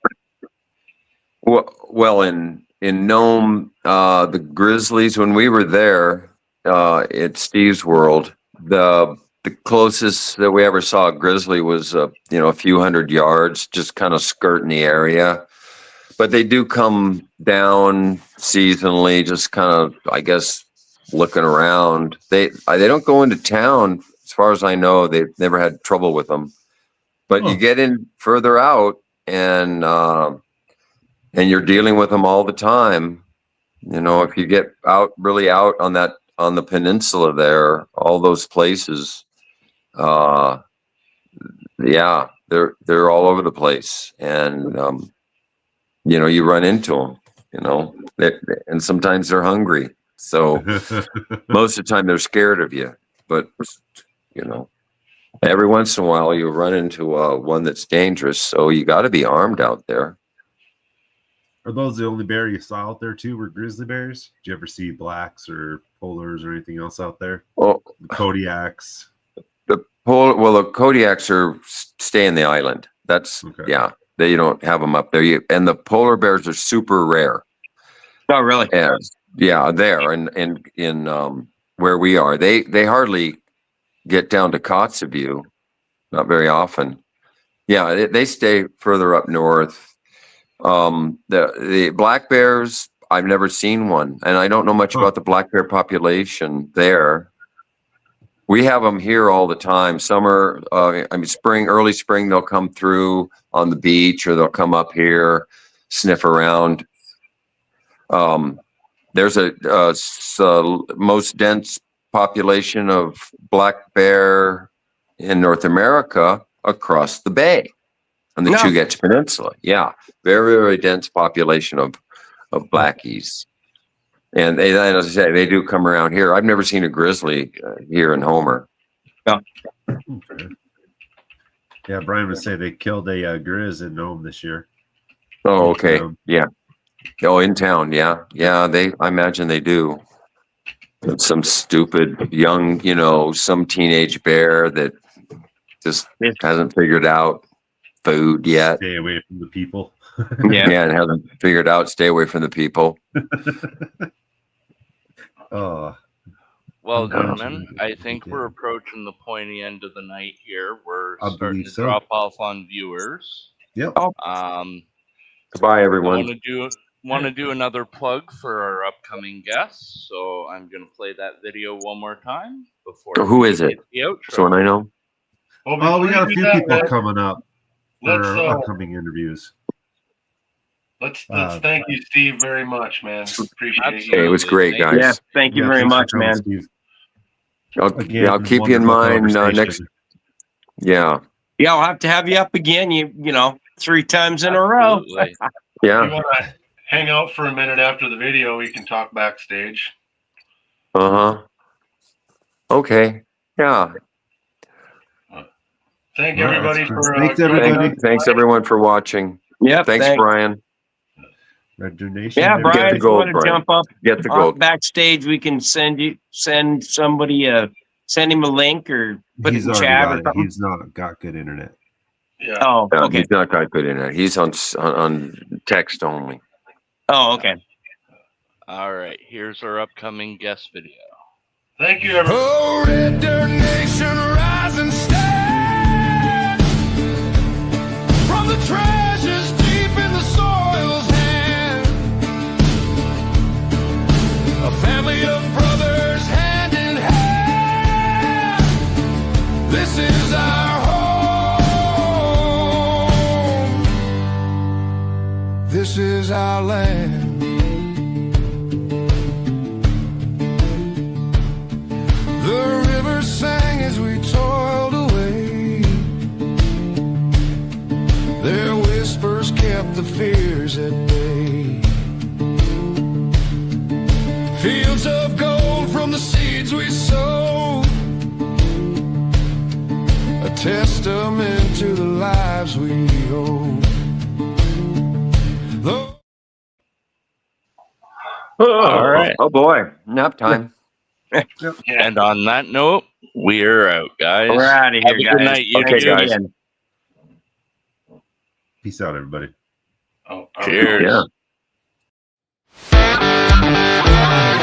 Well, in Nome, the Grizzlies, when we were there at Steve's World, the closest that we ever saw a grizzly was a few hundred yards, just kind of skirting the area. But they do come down seasonally, just kind of, I guess, looking around. They don't go into town, as far as I know. They've never had trouble with them. But you get in further out, and you're dealing with them all the time. If you get really out on the peninsula there, all those places, yeah, they're all over the place, and you run into them, and sometimes they're hungry. So most of the time they're scared of you, but every once in a while you run into one that's dangerous. So you got to be armed out there. Are those the only bear you saw out there too? Were grizzly bears? Did you ever see blacks or polars or anything else out there? Oh, The Kodiaks. the Kodiaks stay in the island. That's Okay. yeah. You don't have them up there. And the polar bears are super rare. Oh, really? Yeah, there and in where we are, they hardly get down to Kotzebue, not very often. Yeah, they stay further up north. The black bears, I've never seen one, and I don't know much about the black bear population there. We have them here all the time. Summer, spring, early spring, they'll come through on the beach, or they'll come up here, sniff around. There's a most dense population of black bear in North America across the bay on the Chugach Peninsula. Yeah, very, very dense population of blackies. And as I say, they do come around here. I've never seen a grizzly here in Homer. Okay. Yeah, Brian would say they killed a grizz in Nome this year. Oh, okay. Yeah. Oh, in town. Yeah. Yeah. I imagine they do. Some stupid young, some teenage bear that just hasn't figured out food yet. Stay away from the people. Yeah, and hasn't figured out stay away from the people. Oh. Well, gentlemen, I think we're approaching the pointy end of the night here. We're I starting to believe so. drop off on viewers. Yep. Goodbye, everyone. Want to do another plug for our upcoming guests, so I'm going to play that video one more time before. Who is it? The outro. So I know. Oh, we got a few people coming up for Let's our upcoming interviews. Let's thank you, Steve, very much, man. Appreciate you. Hey, it was great, guys. Yeah, thank you very thanks for much, coming, man. Steve. I'll keep you in wonderful mind conversation. next. Yeah. Yeah, I'll have to have you up again. You know, 3 times in a row. Absolutely. If you Yeah. want to hang out for a minute after the video, we can talk backstage. Okay. Yeah. Thank Well, everybody that's for good. Thanks, everybody. Thanks everyone for watching. Yeah, Thanks, Brian. Red donation. Yeah, there. Brian, the if you gold, want to Brian. jump up Get the on gold. backstage, we can send somebody send him a link or put He's it in already chat got or it. something. He's not got good internet. Yeah. Oh, okay. He's not got good internet. He's on text only. Oh, okay. All right, here's our upcoming guest video. Thank you, everybody. Oh, Red Dirt Nation, rise and stand from the treasures deep in the soil's hand. A family of brothers, hand in hand. This is our home. This is our land. The river sang as we toiled away. Their whispers kept the fears at bay. Fields of gold from the seeds we sowed, a testament to the lives we owe. All right. Oh boy, nap time. And on that note, we're out, guys. We're out of Have here, a good guys. night, you Okay, two. guys. Peace out, everybody. Oh, Cheers. Yeah.